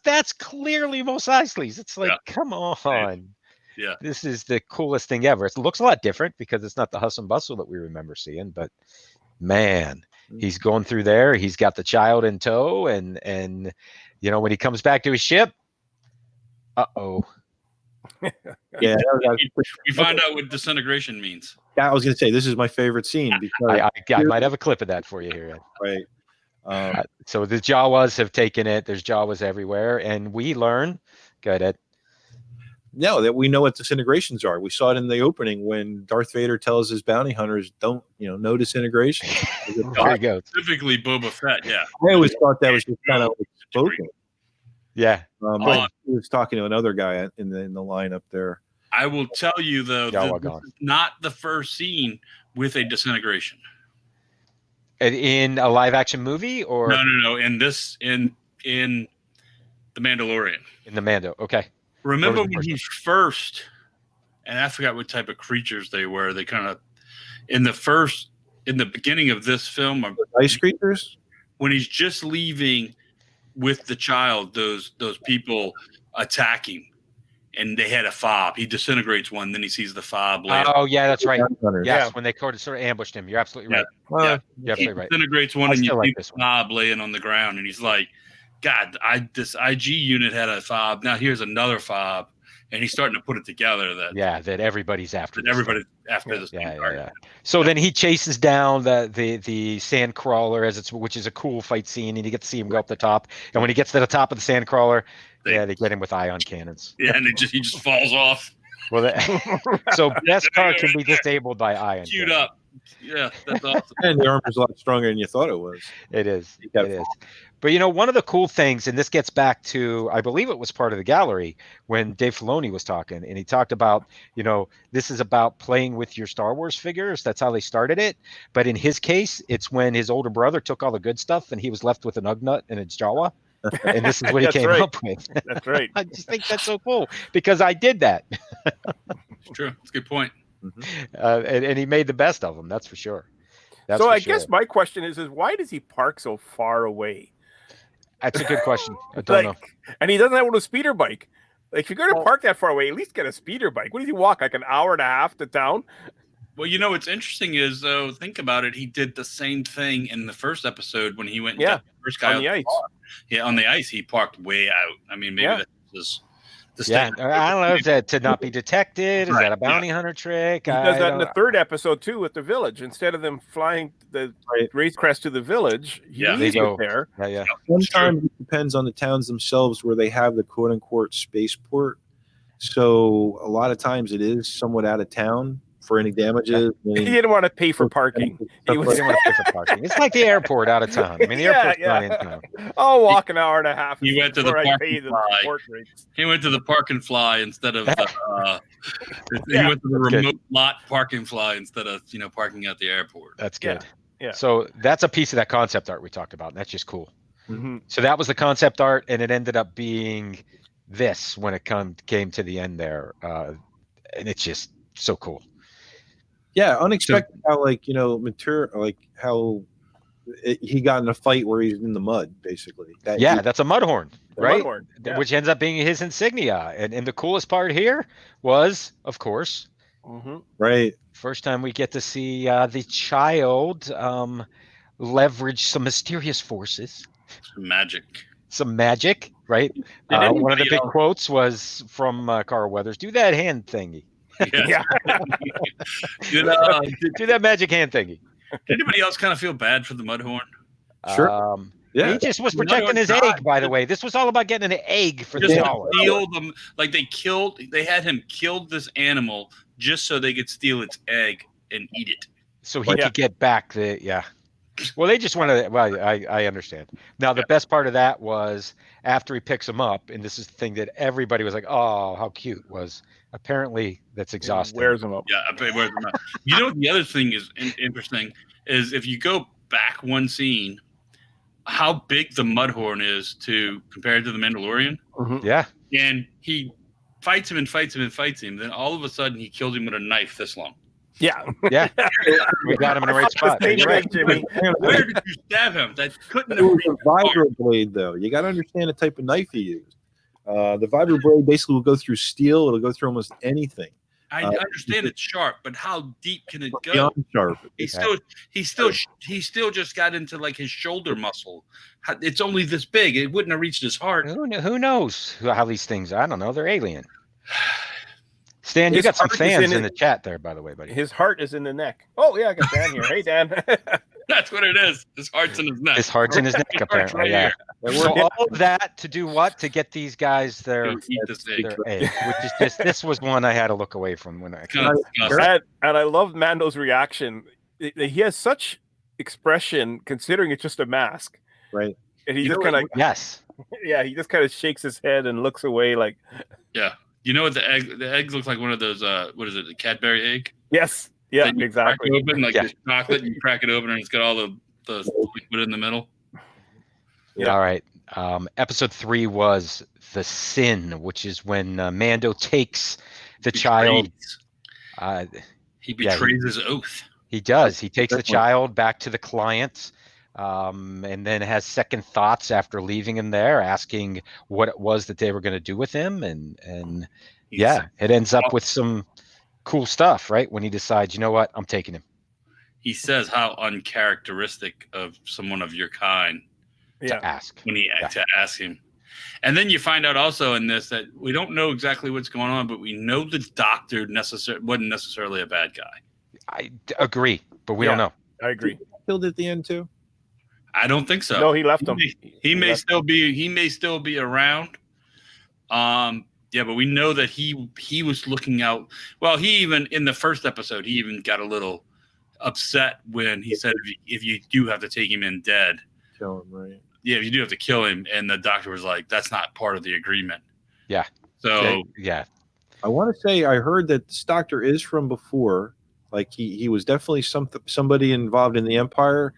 that's clearly Mos Eisley's. It's like, come on. Yeah. This is the coolest thing ever. It looks a lot different because it's not the hustle and bustle that we remember seeing, but man, he's going through there. He's got the child in tow, and when he comes back to his ship, yeah, we find out what disintegration means. Yeah, I was going to say this is my favorite scene because I might have a clip of that for you here, Ed. Right. So the Jawas have taken it. There's Jawas everywhere, and we learn. Go ahead, Ed. No, that we know what disintegrations are. We saw it in the opening when Darth Vader tells his bounty hunters, "Don't, no disintegration." There you go. Specifically, Boba Fett. Yeah, I always thought that was just kind of like spoken. Yeah, I was talking to another guy in the lineup there. I will tell you though, this is not the first scene with a disintegration. In a live action movie, or no, in The Mandalorian. In the Mando, okay. Remember when he's first, and I forgot what type of creatures they were. They kind of in the beginning of this film, ice creatures. When he's just leaving with the child, those people attack him, and they had a fob. He disintegrates one, then he sees the fob. Oh yeah, that's right. Yes, when they sort of ambushed him. You're absolutely right. You're absolutely right. He disintegrates one, and you see the fob laying on the ground, and he's like, God, this IG unit had a fob. Now here's another fob, and he's starting to put it together. That everybody's after. Everybody's after this. Yeah. So then he chases down the sand crawler which is a cool fight scene, and you get to see him go up the top. And when he gets to the top of the sand crawler, they get him with ion cannons. Yeah, and he just falls off. Well, so Beskar can be disabled by ion. Queued up. Yeah, that's awesome. And the armor's a lot stronger than you thought it was. It is. It is. But one of the cool things, and this gets back to, I believe it was part of the gallery when Dave Filoni was talking, and he talked about, this is about playing with your Star Wars figures. That's how they started it. But in his case, it's when his older brother took all the good stuff and he was left with an Ugnut in his Jawa. And this is what he came up with. That's right. I just think that's so cool because I did that. It's true. It's a good point. And he made the best of them. That's for sure. Guess my question is why does he park so far away? That's a good question. I don't know. And he doesn't have a speeder bike. Like, if you're going to park that far away, at least get a speeder bike. What does he walk, like an hour and a half to town? Well, what's interesting is, though, think about it. He did the same thing in the first episode when he went and got the first guy on the ice. Yeah, on the ice, he parked way out. I mean, maybe that was the I don't know. Is that to not be detected? Is that a bounty hunter trick? He does that in the third episode, too, with the village. Instead of them flying the race crest to the village, they go there. Yeah. Sometimes it depends on the towns themselves where they have the quote-unquote spaceport. So a lot of times it is somewhat out of town for any damages. He didn't want to pay for parking. He didn't want to pay for parking. It's like the airport out of town. I mean, the airport's not in town. I'll walk an hour and a half. He went to the park and fly. He went to the park and fly instead of he went to the remote lot park and fly instead of parking at the airport. That's good. Yeah. So that's a piece of that concept art we talked about, and that's just cool. Mm-hmm. So that was the concept art, and it ended up being this when it came to the end there, and it's just so cool. Yeah, unexpected how he got in a fight where he's in the mud, basically. That's a mudhorn, right? Mudhorn, which ends up being his insignia. And the coolest part here was, of course, right. First time we get to see the child leverage some mysterious forces. Some magic, right? One of the big quotes was from Carl Weathers, "Do that hand thingy." Yeah. Do that magic hand thingy. Did anybody else kind of feel bad for the Mudhorn? Sure. Yeah. He just was protecting his egg, by the way. This was all about getting an egg for the dollar. Steal them, like they had him kill this animal just so they could steal its egg and eat it. So he could get back well, they just wanted. Well, I understand. Now, the best part of that was after he picks him up, and this is the thing that everybody was like, "Oh, how cute!" Was apparently that's exhausting. Wears him up. Yeah, wears him up. The other thing is interesting is if you go back one scene, how big the Mudhorn is compared to the Mandalorian. Mm-hmm. Yeah, and he fights him and fights him and fights him. Then all of a sudden, he kills him with a knife this long. Yeah. We got him in the right spot. Right, Jimmy. Where did you stab him? That couldn't have been a vibro blade, though. You got to understand the type of knife he used. The vibro blade basically will go through steel. It'll go through almost anything. I understand it's sharp, but how deep can it go? Beyond sharp. He still just got into like his shoulder muscle. It's only this big. It wouldn't have reached his heart. Who knows how these things? I don't know. They're alien. Stan, you His got some heart is fans in it. the chat there, by the way, buddy. His heart is in the neck. Oh yeah, I got Dan here. Hey Dan. That's what it is. His heart's in his neck. His heart's in his neck, His heart's apparently. right Yeah. here. So all of that to do what? To get these guys their To eat this egg. egg, which is just this was one I had to look away from when I. And I love Mando's reaction. He has such expression, considering it's just a mask. Right. And he You just know kind of what- yes. Yeah, he just kind of shakes his head and looks away like. Yeah. You know what the egg looks like? One of those what is it? A Cadbury egg? Yes. Yeah. That you Exactly. Crack open like this chocolate. You crack it open and it's got all the liquid in the middle. Yeah. All right. Episode 3 was the sin, which is when Mando takes the child. He betrays his oath. He does. He takes the child back to the client, and then has second thoughts after leaving him there, asking what it was that they were going to do with him, and it ends up with some cool stuff, right? When he decides, you know what, I'm taking him. He says how uncharacteristic of someone of your kind to ask to ask him. And then you find out also in this that we don't know exactly what's going on, but we know the doctor wasn't necessarily a bad guy. I agree, but we don't know. I agree. Killed at the end too. I don't think so. No, he left him. He may still be around. Yeah, but we know that he was looking out. Well, he even in the first episode, he even got a little upset when he said, if you do have to take him in dead, kill him, right? Yeah, if you do have to kill him, and the doctor was like, that's not part of the agreement. Yeah. So yeah. I want to say I heard that this doctor is from before. Like he was definitely somebody involved in the Empire.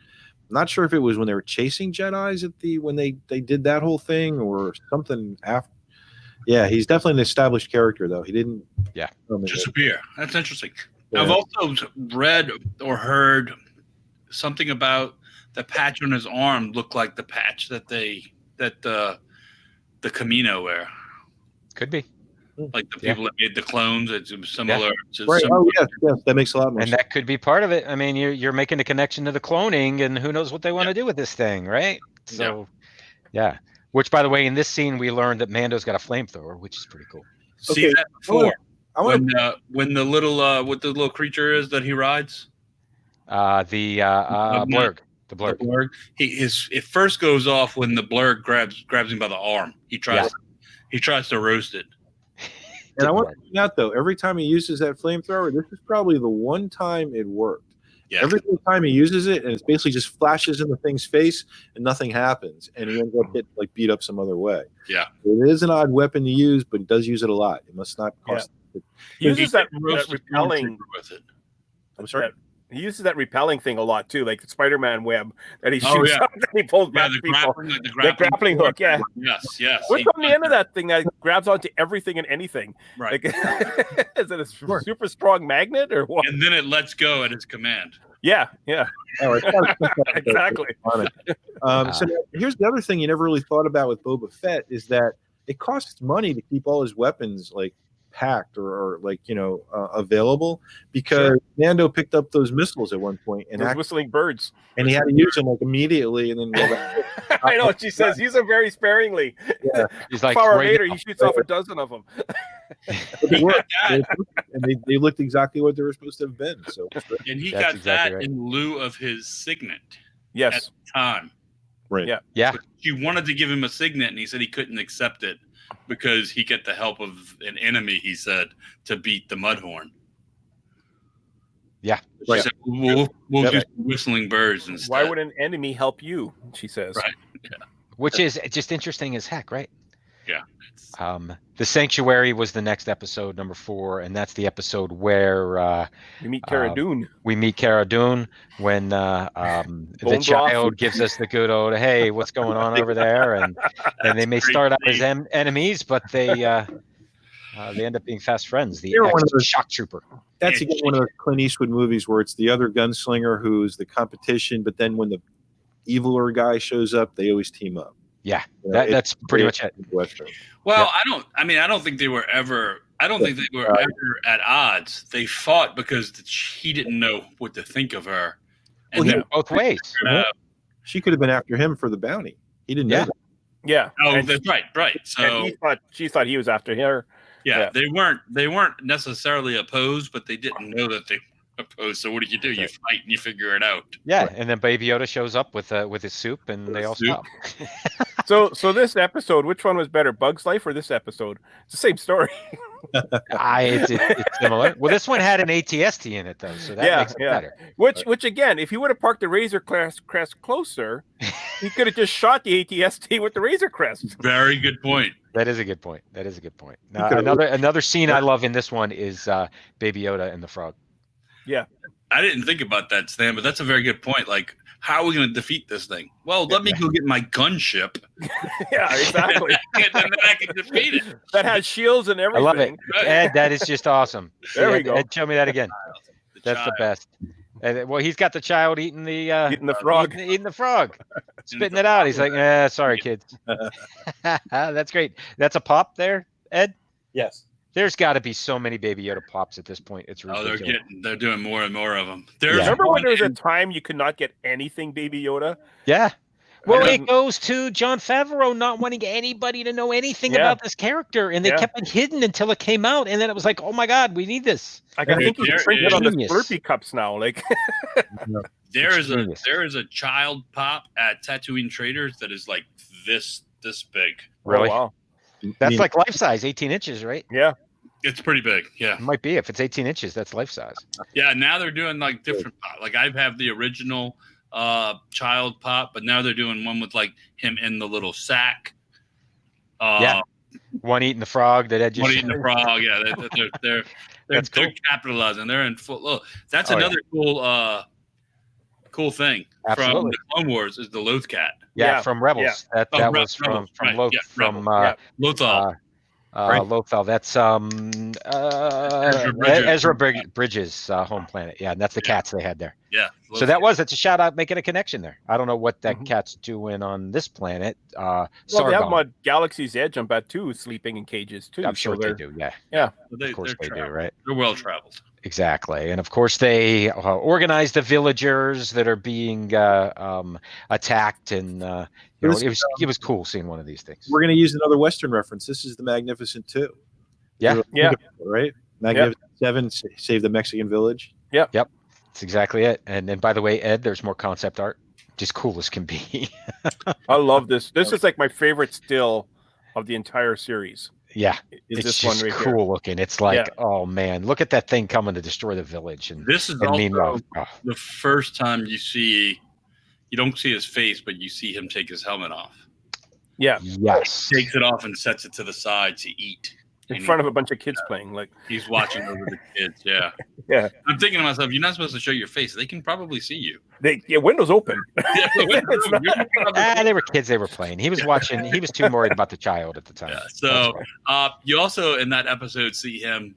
I'm not sure if it was when they were chasing Jedis when they did that whole thing or something after. Yeah, he's definitely an established character though. He didn't disappear. That's interesting. Yeah. I've also read or heard something about the patch on his arm looked like the patch that the Camino wear. Could be. Like the people that made the clones, it's similar. To Right. similar. Oh, yes, that makes a lot more And sense. that could be part of it. I mean, you're making a connection to the cloning, and who knows what they want to do with this thing, right? So, yeah. Which, by the way, in this scene, we learned that Mando's got a flamethrower, which is pretty cool. See that before? I When the little what the little creature is that he rides? The blurg. The blurg. The blurg. It first goes off when the blurg grabs him by the arm. He tries to roast it. And I want to point out though, every time he uses that flamethrower, this is probably the one time it worked. Yeah. Every time he uses it, and it basically just flashes in the thing's face, and nothing happens, and he ends up getting beat up some other way. Yeah, it is an odd weapon to use, but he does use it a lot. It must not cost. He uses that roasted repelling with it. I'm sorry. He uses that repelling thing a lot too, like the Spider-Man web that he Oh, shoots yeah. out and he pulls back the people. grappling, The grappling hook, yeah. Yes. What's on the end of that thing that grabs onto everything and anything? Right. Like, is it a super strong magnet or what? And then it lets go at his command. Yeah. Oh, it's Exactly. So now, here's the other thing you never really thought about with Boba Fett is that it costs money to keep all his weapons packed or available, because Mando picked up those missiles at one point and Those whistling birds, and he had to use them immediately, and then I know what she says. Use them very sparingly. Yeah. He's like far right later, now. he shoots off a dozen of them. They worked. And they looked exactly what they were supposed to have been. So, And he That's got exactly that right. in lieu of his signet. Yes. At the time. right. Yeah. She wanted to give him a signet, and he said he couldn't accept it because he got the help of an enemy, he said, to beat the Mudhorn. Yeah. She Right. said, we'll Yeah. do some whistling birds instead. Why would an enemy help you? She says. Right. Yeah. Which is just interesting as heck, right? Yeah. The Sanctuary was the next episode, number 4, and that's the episode where We meet Cara Dune. we meet Cara Dune when the Bone child broth. gives us the good old, hey, what's going on over there? And they may start out as enemies, but they end up being fast friends. The They were one of those- shock trooper. That's again one of those Clint Eastwood movies where it's the other gunslinger who's the competition, but then when the eviler guy shows up, they always team up. Yeah, You know, that's pretty much it. Western. Well, I don't think they were ever at odds. They fought because he didn't know what to think of her. And Well, then, both ways. She could have been after him for the bounty. He didn't know Yeah. that. Yeah. oh, And that's right. and So she thought he was after her. Yeah, they weren't necessarily opposed, but they didn't know that they were opposed. So what do? You fight and you figure it out. Yeah, and then Baby Yoda shows up with his soup, and they all stop. So this episode, which one was better, Bug's Life or this episode? It's the same story. It's similar. Well, this one had an ATST in it though, so that makes it better. Which again, if he would have parked the Razor Crest closer, he could have just shot the ATST with the Razor Crest. Very good point. That is a good point. Now, another scene I love in this one is Baby Yoda and the frog. Yeah, I didn't think about that, Stan, but that's a very good point. Like, how are we going to defeat this thing? Well, let me go get my gunship. Yeah, exactly. And then I can defeat it. That has shields and everything. I love it, Ed. That is just awesome. There we go. Ed, show me that again. That's the best. And, well, he's got the child eating the frog, eating the frog, spitting it out. He's like, sorry, kids. That's great. That's a pop there, Ed. Yes. There's got to be so many Baby Yoda pops at this point. It's ridiculous. They're doing more and more of them. Remember when there was a time you could not get anything Baby Yoda? Yeah. Well, it goes to Jon Favreau not wanting anybody to know anything about this character, and they kept it hidden until it came out, and then it was like, oh my God, we need this. I think he's printed on the Slurpee cups now. Like, there is a child pop at Tatooine Traders that is like this big. Really? Oh, wow. That's like life size, 18 inches, right? Yeah. It's pretty big. Yeah. It might be. If it's 18 inches, that's life size. Yeah. Now they're doing like different pop. Like I have the original child pop, but now they're doing one with like him in the little sack. One eating the frog that Ed just one eating the frog. Yeah. They're capitalizing. They're in full. Oh, that's another cool thing from the Clone Wars is the Loth Cat. Yeah, from Rebels. Yeah. That was from Lothal. Lothal. That's Ezra Bridges' home planet. Yeah, and that's the cats they had there. Yeah. So that's a shout out, making a connection there. I don't know what that cat's doing on this planet. Well, they have them on Galaxy's Edge on Batuu, sleeping in cages too. I'm sure they do. Yeah. Yeah. Of course they do. Right. They're well traveled. Exactly, and of course they organize the villagers that are being attacked, and it was cool seeing one of these things. We're going to use another Western reference. This is the Magnificent Two. Yeah, right. Magnificent Seven, save the Mexican village. Yep, that's exactly it. And by the way, Ed, there's more concept art, just cool as can be. I love this. This is like my favorite still of the entire series. Yeah, it's just cool looking. It's like, oh man, look at that thing coming to destroy the village. And this is also the first time you don't see his face, but you see him take his helmet off. Yeah. Yes. He takes it off and sets it to the side to eat. In front of a bunch of kids playing. Like he's watching over the kids. Yeah. Yeah. I'm thinking to myself, you're not supposed to show your face. They can probably see you. Windows open. They were kids. They were playing. He was watching. He was too worried about the child at the time. Yeah. So you also in that episode see him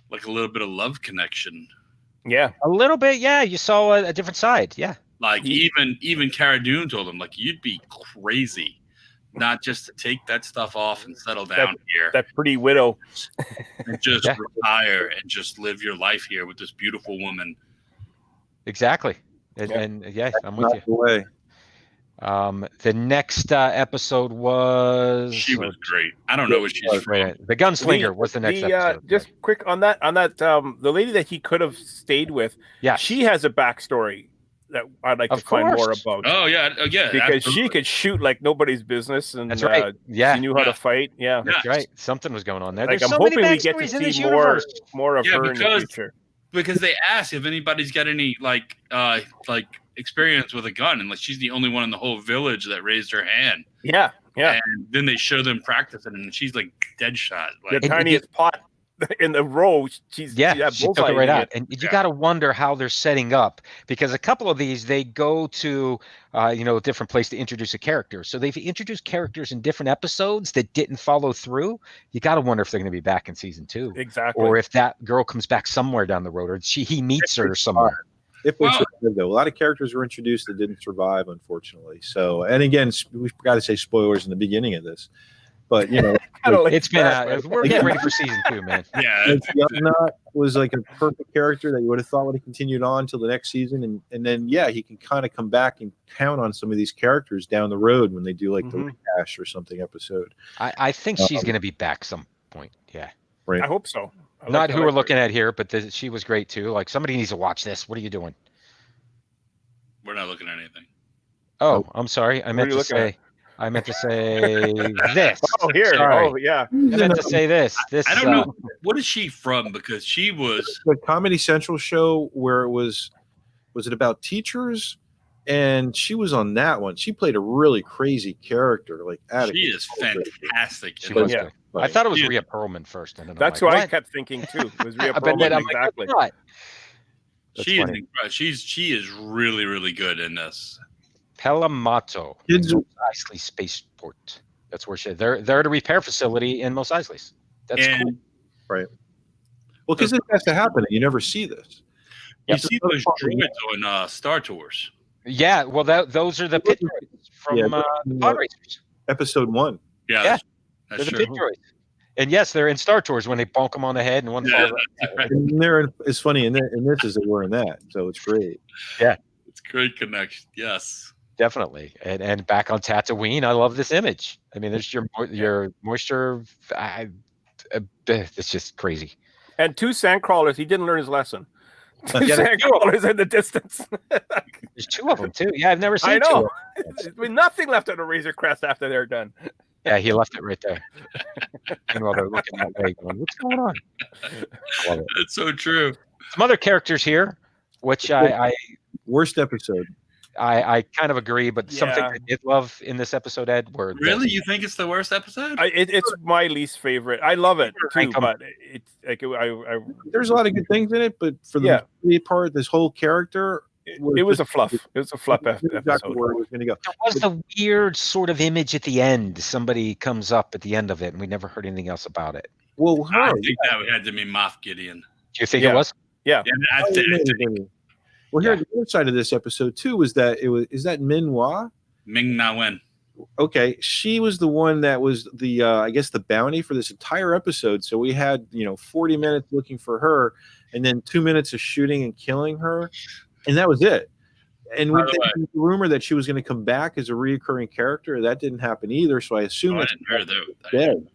like a little bit of love connection. Yeah. A little bit. Yeah. You saw a different side. Yeah. Like even Cara Dune told him, like, you'd be crazy not just to take that stuff off and settle down here. That pretty widow. And just retire and just live your life here with this beautiful woman. Exactly. And I'm with you. The next episode was... She was great. I don't know what she's from. The Gunslinger was the next episode. Just quick on that, the lady that he could have stayed with, she has a backstory that I'd like to find more about. Oh yeah, because she could shoot like nobody's business, and that's right. She knew how to fight. Yeah, that's right. Something was going on there. Like, I'm hoping we get to see more of her in the future. Because they asked if anybody's got any like experience with a gun, and like she's the only one in the whole village that raised her hand. Yeah. And then they show them practicing, and she's like dead shot. Like, the tiniest pot in the row. She took it right out. And you got to wonder how they're setting up, because a couple of these, they go to a different place to introduce a character. So they've introduced characters in different episodes that didn't follow through. You got to wonder if they're going to be back in season 2. Exactly. Or if that girl comes back somewhere down the road, or he meets her somewhere. If they survived, though, a lot of characters were introduced that didn't survive, unfortunately. So, and again, we forgot to say spoilers in the beginning of this, but it's been we're getting ready for season 2, man. Yeah, Juggernaut was like a perfect character that you would have thought would have continued on till the next season, and then he can kind of come back and count on some of these characters down the road when they do like the rehash or something episode. I think she's going to be back some point. Yeah. Right. I hope so. Not who we're looking at here, but she was great too. Like, somebody needs to watch this. What are you doing? We're not looking at anything. Oh, I'm sorry. I meant to say this. Oh, here. Sorry. Oh, yeah. I meant to say this. I don't know. What is she from? Because she was the Comedy Central show where it was it about teachers? And she was on that one. She played a really crazy character. Like, she is fantastic. She was good. I thought it was Rhea Perlman first. And then That's what I kept thinking too. It was Rhea Perlman, exactly. She is incredible. She is really, really good in this. Pelamato, Mos Eisley Spaceport. That's where they're at a repair facility in Mos Eisley. That's cool. Right. Well, because it has to happen. You never see this. You see those droids on Star Tours. Yeah, well, those are the pit droids from Pod Racers. Episode 1. Yeah, they're the pit droids. And yes, they're in Star Tours when they bonk them on the head and one falls out. And it's funny in this is that we're in that, so it's great. Yeah, it's great connection. Yes, definitely. And back on Tatooine, I love this image. I mean, there's your moisture. It's just crazy. And 2 sandcrawlers. He didn't learn his lesson. 2 sandcrawlers in the distance. There's 2 of them too. Yeah, I've never seen. I know. 2 of them. There's been nothing left on the Razor Crest after they're done. Yeah, he left it right there. And while they're looking that way, going, "What's going on?" It's so true. Some other characters here, which I worst episode. I kind of agree, but something I did love in this episode, Ed, were really you think it's the worst episode? It's my least favorite. I love it too, but it's like there's a lot of good things in it, but for the part, this whole character. It was a fluff. It was a fluff episode. Exactly where it was going to go. There was a weird sort of image at the end. Somebody comes up at the end of it, and we never heard anything else about it. Well, I think that had to be Moff Gideon. Do you think it was? Yeah. Well, here the other side of this episode too was that is that Min Hua? Ming Na Wen. Okay, she was the one that was the I guess the bounty for this entire episode. So we had 40 minutes looking for her, and then 2 minutes of shooting and killing her. And that was it. And with the rumor that she was going to come back as a reoccurring character, that didn't happen either. So I assume that's dead.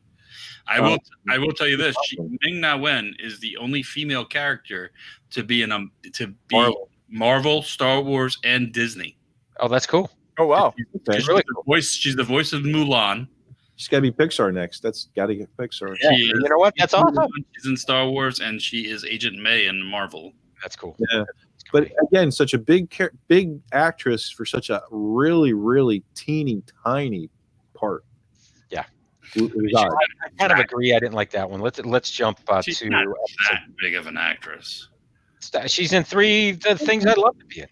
I will tell you this: Ming Na Wen is the only female character to be in Marvel, Star Wars, and Disney. Oh, that's cool. Oh wow! She's the voice of Mulan. She's got to be Pixar next. That's got to get Pixar. Yeah. You know what? That's awesome. She's in Star Wars, and she is Agent May in Marvel. That's cool. Yeah. But again, such a big actress for such a really, really teeny tiny part. Yeah, I kind of agree. I didn't like that one. Let's jump she's to not that big of an actress. She's in 3 the things I'd love to be in.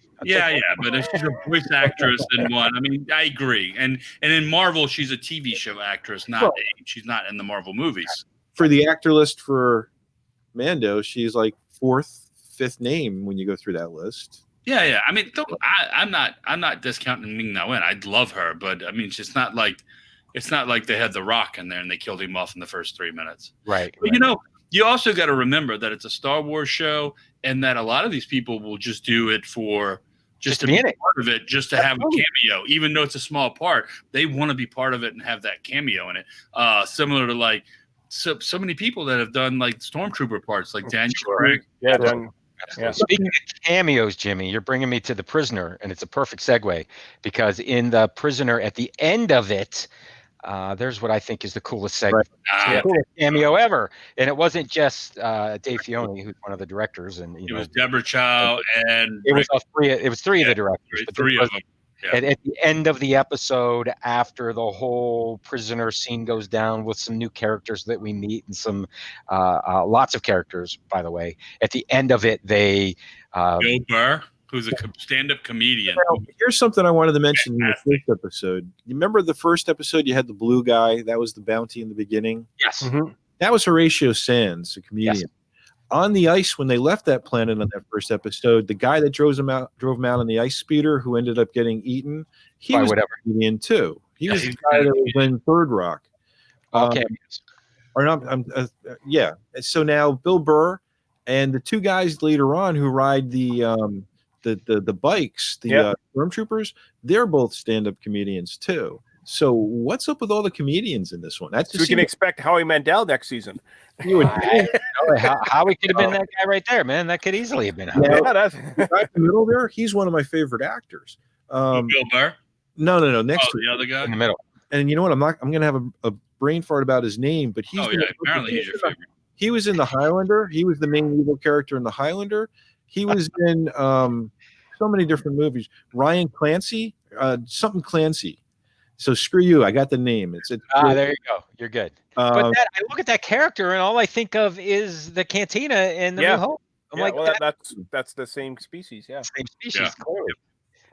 But if she's a voice actress in one, I mean, I agree. And in Marvel, she's a TV show actress, she's not in the Marvel movies. For the actor list for Mando, she's like 4th, 5th name when you go through that list. Yeah. I mean, I'm not discounting Ming Na Wen. I'd love her, but I mean, it's not like they had The Rock in there and they killed him off in the first 3 minutes. Right. But you also got to remember that it's a Star Wars show, and that a lot of these people will just do it for just to be part of it, just to have a cameo, even though it's a small part. They want to be part of it and have that cameo in it. Similar to like so many people that have done like Stormtrooper parts, like Daniel Craig. Yeah. Speaking of cameos, Jimmy, you're bringing me to The Prisoner, and it's a perfect segue because in The Prisoner, at the end of it, there's what I think is the coolest segment, coolest cameo ever, and it wasn't just Dave Filoni, who's one of the directors, and it was Deborah Chow, and it was three of the directors, but 3 of them. Yeah. At the end of the episode, after the whole prisoner scene goes down with some new characters that we meet and some lots of characters, by the way, at the end of it, they Bill Burr, who's a stand-up comedian. Well, here's something I wanted to mention in the first episode. You remember the first episode? You had the blue guy. That was the bounty in the beginning. Yes. Mm-hmm. That was Horatio Sands, a comedian. Yes. On the ice, when they left that planet on that first episode, the guy that drove him out on the ice speeder, who ended up getting eaten, he was a comedian too. He was the guy that was in Third Rock. Okay. So now Bill Burr and the 2 guys later on who ride the bikes, the stormtroopers, they're both stand-up comedians too. So what's up with all the comedians in this one? That's So we can expect Howie Mandel next season. Howie could have been that guy right there, man. That could easily have been Howie. Yeah, that's the guy in the middle there. He's one of my favorite actors. Bill Burr. No. Next to the other guy in the middle. And you know what? I'm gonna have a brain fart about his name, but he's apparently he's your favorite. He was in The Highlander. He was the main evil character in The Highlander. He was in so many different movies. Ryan Clancy, something Clancy. So screw you. I got the name. It's there you go. You're good. But I look at that character and all I think of is the cantina in the New Hope. I'm like, that's the same species. Yeah, same species. Clearly.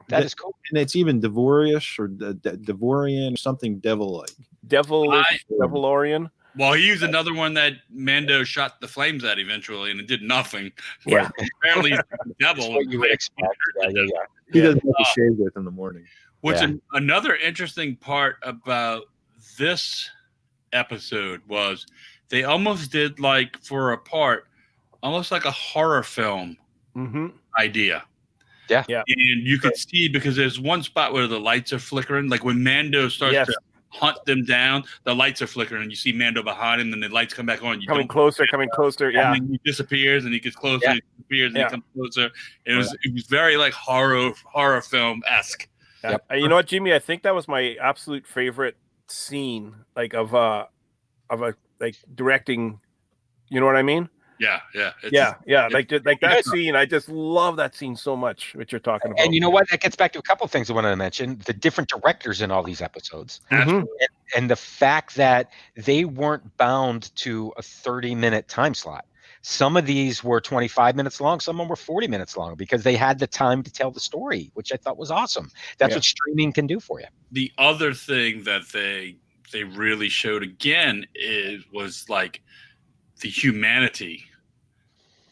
That is cool. And it's even Devorish or Devorian or something devil-like. Devilorian. Well, he was another one that Mando shot the flames at eventually, and it did nothing. Yeah. Apparently, he's the devil. What you would expect. He doesn't have to shave with in the morning. What's another interesting part about this episode was they almost did like for a part, almost like a horror film idea. Yeah. And you could see because there's one spot where the lights are flickering, like when Mando starts to hunt them down, the lights are flickering, and you see Mando behind him, and the lights come back on. Coming closer. Yeah. And then he disappears, and he gets closer, and he disappears, and he comes closer. It was very like horror film-esque. Yep. You know what, Jimmy? I think that was my absolute favorite scene, like of a like directing. You know what I mean? Yeah. Like that scene. I just love that scene so much. What you're talking about. And you know what? That gets back to a couple of things I wanted to mention. The different directors in all these episodes, and the fact that they weren't bound to a 30-minute time slot. Some of these were 25 minutes long. Some of them were 40 minutes long because they had the time to tell the story, which I thought was awesome. That's what streaming can do for you. The other thing that they really showed again was like the humanity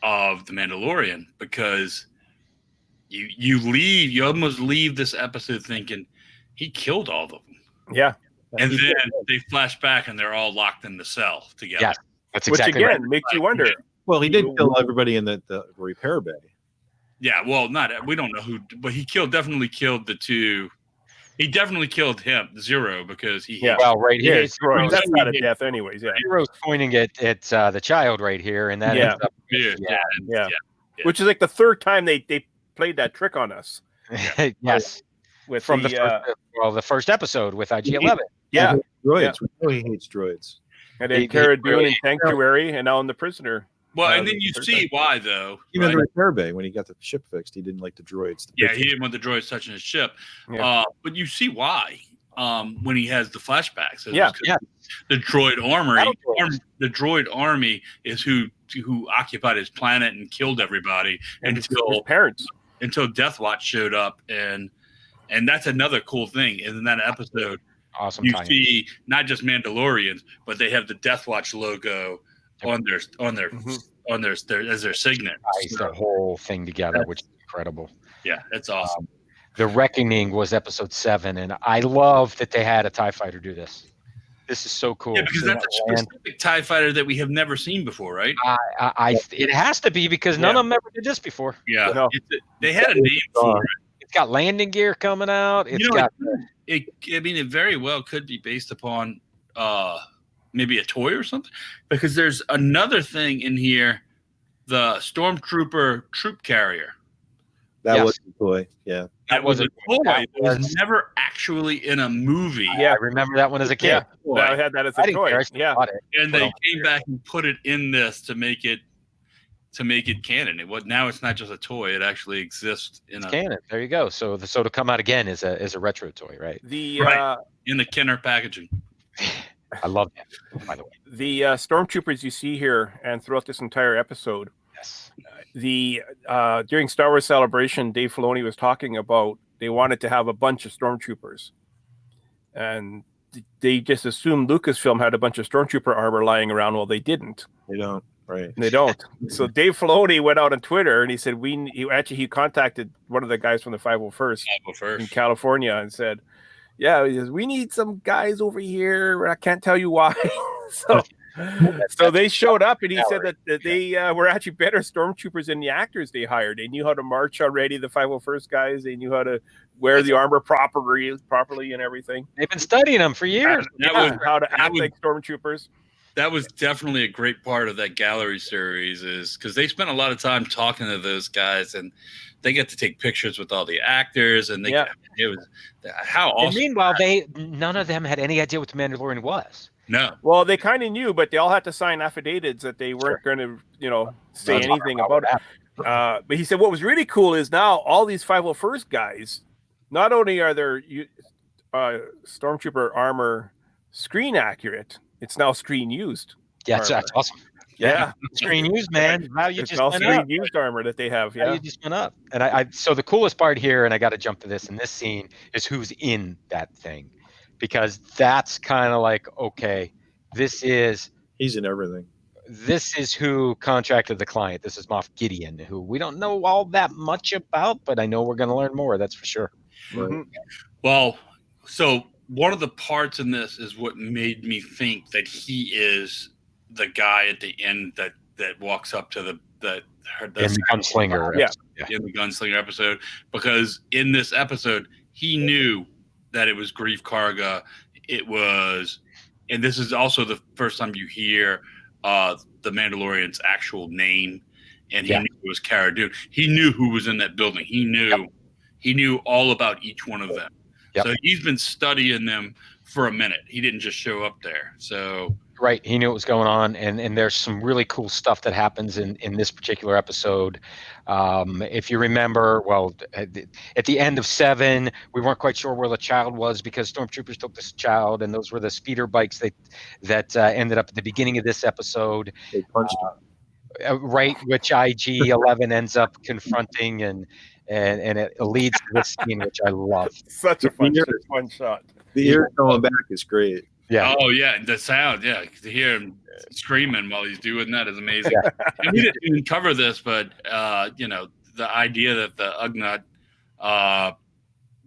of the Mandalorian, because you almost leave this episode thinking he killed all of them. Yeah. And then they flash back and they're all locked in the cell together. Yeah, that's exactly which again makes you wonder. Well, he did kill everybody in the repair bay. Yeah, well, we don't know who, but he definitely killed the two. He definitely killed him, Zero, because he. Yeah. Well, right here, that's not a death, anyways. Yeah, Zero's pointing at the child right here, and that ends up. Yeah. Which is like the third time they played that trick on us. Yes. From the first episode with IG-11. Yeah. Droids. We know he hates droids. And then Cara Dune in Sanctuary, and now in The Prisoner. Well, and then you see why, though. Even the repair bay, when he got the ship fixed, he didn't like the droids. He didn't want the droids touching his ship. Yeah. But you see why when he has the flashbacks. The droid droid army is who occupied his planet and killed everybody until his parents. Until Death Watch showed up, and that's another cool thing. In that episode, awesome. You see not just Mandalorians, but they have the Death Watch logo on their as their signet. The whole thing together, which is incredible. Yeah, it's awesome. The Reckoning was episode 7, and I love that they had a TIE fighter do this. This is so cool. Yeah, because that's a specific TIE fighter that we have never seen before, right? It has to be, because none of them ever did this before. Yeah, they had a name for it. It's got landing gear coming out. It very well could be based upon maybe a toy or something, because there's another thing in here, the Stormtrooper troop carrier. That was a toy. Yeah, that was a toy. It was never actually in a movie. Yeah, I remember that one as a kid. Yeah, I had that as a toy. And they came back and put it in this to make it canon. Now it's not just a toy; it actually exists in canon. There you go. So to come out again is a retro toy, right? In the Kenner packaging. I love that, by the way. The stormtroopers you see here and throughout this entire episode. Yes. During Star Wars Celebration, Dave Filoni was talking about they wanted to have a bunch of stormtroopers, and they just assumed Lucasfilm had a bunch of stormtrooper armor lying around. Well, they didn't. They don't. Right. They don't. So Dave Filoni went out on Twitter and he said he contacted one of the guys from the 501st in California and said, "Yeah, we need some guys over here. I can't tell you why." So they showed up, and he said that they were actually better stormtroopers than the actors they hired. They knew how to march already, the 501st guys. They knew how to wear the armor properly and everything. They've been studying them for years. How to act like stormtroopers. That was definitely a great part of that gallery series, is because they spent a lot of time talking to those guys, and they get to take pictures with all the actors, and it was how awesome. And meanwhile, none of them had any idea what the Mandalorian was. No. Well, they kind of knew, but they all had to sign affidavits that they weren't going to, say anything about it. But he said what was really cool is now all these 501st guys, not only are their stormtrooper armor screen accurate, it's now screen used. Yeah, that's awesome. Yeah, screen used, man. Now you it's just all went screen up. used armor that they have. Now Yeah, you just went up. And so the coolest part here, and I got to jump to this in this scene, is who's in that thing, because that's kind of like, okay, he's in everything. This is who contracted the client. This is Moff Gideon, who we don't know all that much about, but I know we're going to learn more. That's for sure. Mm-hmm. Well, so one of the parts in this is what made me think that he is the guy at the end that walks up to the gunslinger. In the gunslinger episode, because in this episode he knew that it was Grief Karga. It was, and this is also the first time you hear the Mandalorian's actual name, and he knew it was Cara Dune. He knew who was in that building. He knew all about each one of them. So he's been studying them for a minute. He didn't just show up there. So right, he knew what was going on, and there's some really cool stuff that happens in this particular episode. If you remember, well, at the end of 7, we weren't quite sure where the child was because stormtroopers took this child, and those were the speeder bikes that ended up at the beginning of this episode. They punched him. Right, which IG-11 ends up confronting, and it leads to this scene, which I love. Such a fun shot. The ear going back is great. Yeah. Oh yeah, the sound. Yeah, to hear him screaming while he's doing that is amazing. And we didn't even cover this, but the idea that the Ugnaught,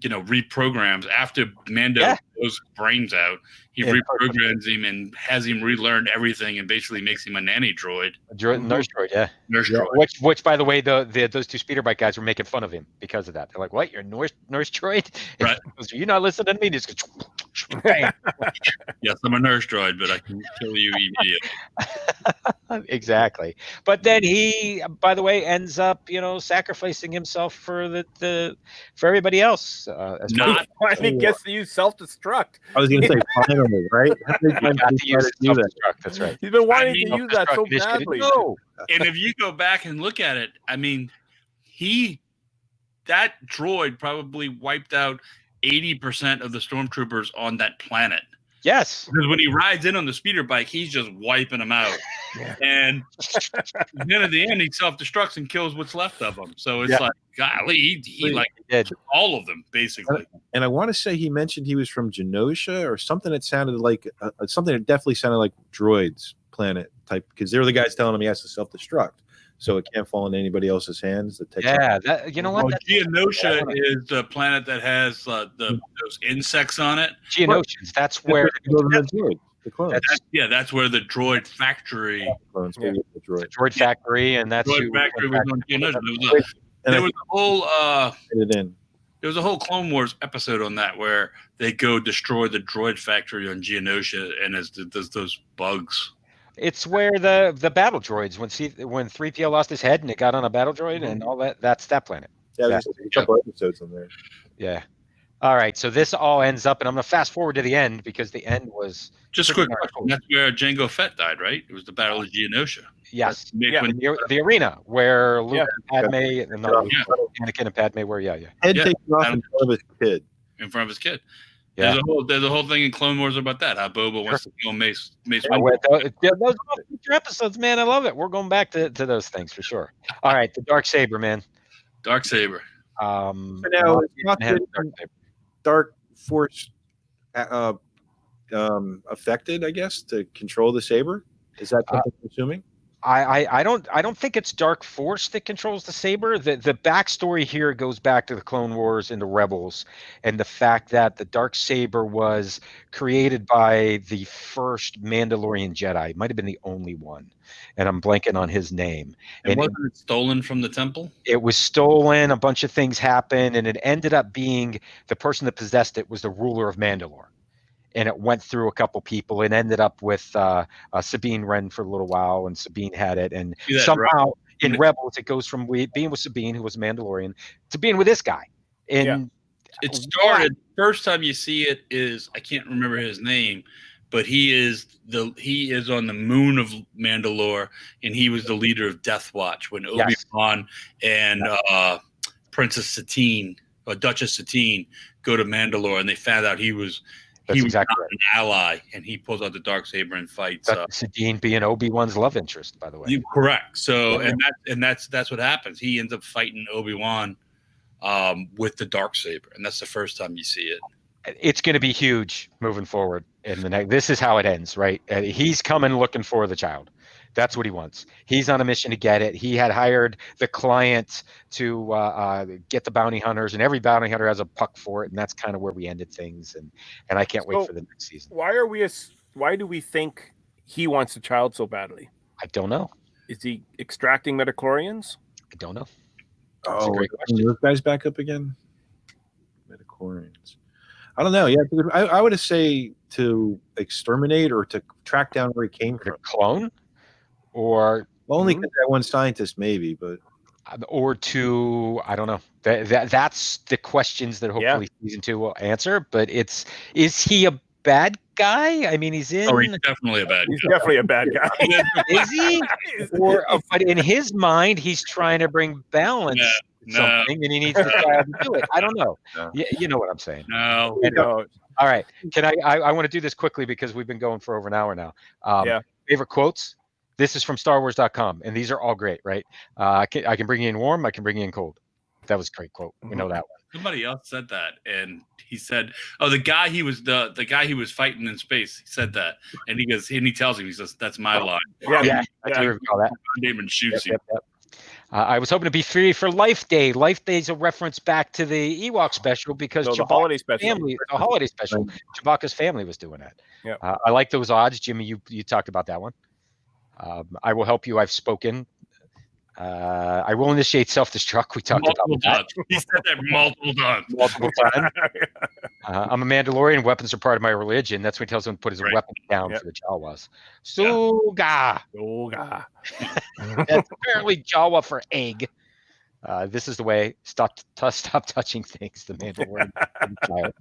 reprograms after Mando blows his brains out, he reprograms him and has him relearn everything, and basically makes him a nanny droid. Nurse droid, Nurse droid. Which, by the way, those two speeder bike guys were making fun of him because of that. They're like, "What? You're a nurse droid? Right? You're not listening to me?" Just goes, yes, I'm a nurse droid, but I can kill you immediately. Exactly. But then he, by the way, ends up, sacrificing himself for for everybody else. He gets to use self-destruct. I was going to say finally, right? That's right. He's been wanting to use that so badly. No. And if you go back and look at it, I mean, that droid probably wiped out 80% of the stormtroopers on that planet. Yes. Because when he rides in on the speeder bike, he's just wiping them out. And then at the end, he self-destructs and kills what's left of them. So it's like, golly, he did all of them, basically. And I want to say he mentioned he was from Genosha or something that sounded like something that definitely sounded like droids planet type, because they were the guys telling him he has to self-destruct. So it can't fall into anybody else's hands. You know what? Well, Geonosia is the planet that has those insects on it. Geonosians. That's where the clones. That's where the droid factory. The droid factory, and that's droid factory was on Geonosia. There was a whole Clone Wars episode on that where they go destroy the droid factory on Geonosia, and there's those bugs. It's where the battle droids, when 3PO lost his head and it got on a battle droid and all that, that's that planet. Yeah, there's a couple episodes on there. Yeah. All right, so this all ends up, and I'm going to fast forward to the end because the end was... Just a quick question. That's where Jango Fett died, right? It was the Battle of Geonosia. Yes. The arena where Luke and Padme, Anakin and Padme were, Head taken off in front of his kid. In front of his kid. Yeah. There's a whole thing in Clone Wars about that. How Boba wants to kill Mace those are future episodes, man. I love it. We're going back to those things for sure. All right, the dark saber, man. Dark saber. Dark Force affected, I guess, to control the saber. Is that something you're assuming? I don't think it's Dark Force that controls the saber. The backstory here goes back to the Clone Wars and the Rebels, and the fact that the dark saber was created by the first Mandalorian Jedi. Might have been the only one, and I'm blanking on his name. And wasn't it stolen from the temple? It was stolen. A bunch of things happened, and it ended up being the person that possessed it was the ruler of Mandalore. And it went through a couple people and ended up with Sabine Wren for a little while, and Sabine had it. And somehow in Rebels, it goes from being with Sabine, who was a Mandalorian, to being with this guy. And it started. First time you see it is, I can't remember his name, but he is on the moon of Mandalore, and he was the leader of Death Watch when Obi-Wan and Princess Satine or Duchess Satine go to Mandalore, and they found out he was exactly not an ally, and he pulls out the darksaber and fights. Sabine being Obi-Wan's love interest, by the way. Correct. So, and that's what happens. He ends up fighting Obi-Wan with the darksaber, and that's the first time you see it. It's going to be huge moving forward. In the next, this is how it ends, right? He's coming looking for the child. That's what he wants. He's on a mission to get it. He had hired the client to get the bounty hunters, and every bounty hunter has a puck for it, and that's kind of where we ended things. And I can't wait for the next season. Why do we think he wants a child so badly? I don't know. Is he extracting midichlorians? I don't know. That's a great question. Those guys back up again? Midichlorians. I don't know. Yeah, I would say to exterminate or to track down where he came from. Clone? Or only because that one scientist, maybe, but or to I don't know. That's the questions that hopefully season 2 will answer. But is he a bad guy? I mean, he's in. Oh, he's definitely a bad guy. He's definitely a bad guy. Is he? But in his mind, he's trying to bring balance. Something, and he needs the child to do it. I don't know. You know what I'm saying. No. All right. Can I want to do this quickly because we've been going for over an hour now. Favorite quotes? This is from StarWars.com, and these are all great, right? I can bring you in warm. I can bring you in cold. That was a great quote. We know that one. Somebody else said that, and he said, "Oh, the guy he was the guy he was fighting in space." He said that, and he goes, and he tells him, he says, "That's my line." Yeah. I do recall that. Damon shoots him. I was hoping to be free for Life Day. Life Day is a reference back to the Ewok special because the holiday special. The holiday special. Chewbacca's family was doing it. Yeah. I like those odds, Jimmy. You talked about that one. I will help you. I've spoken. I will initiate self-destruct. We talked about that. He said that multiple times. I'm a Mandalorian. Weapons are part of my religion. That's when he tells him to put his weapon down for the Jawas. Suga. That's apparently Jawa for egg. This is the way. Stop touching things. The Mandalorian child.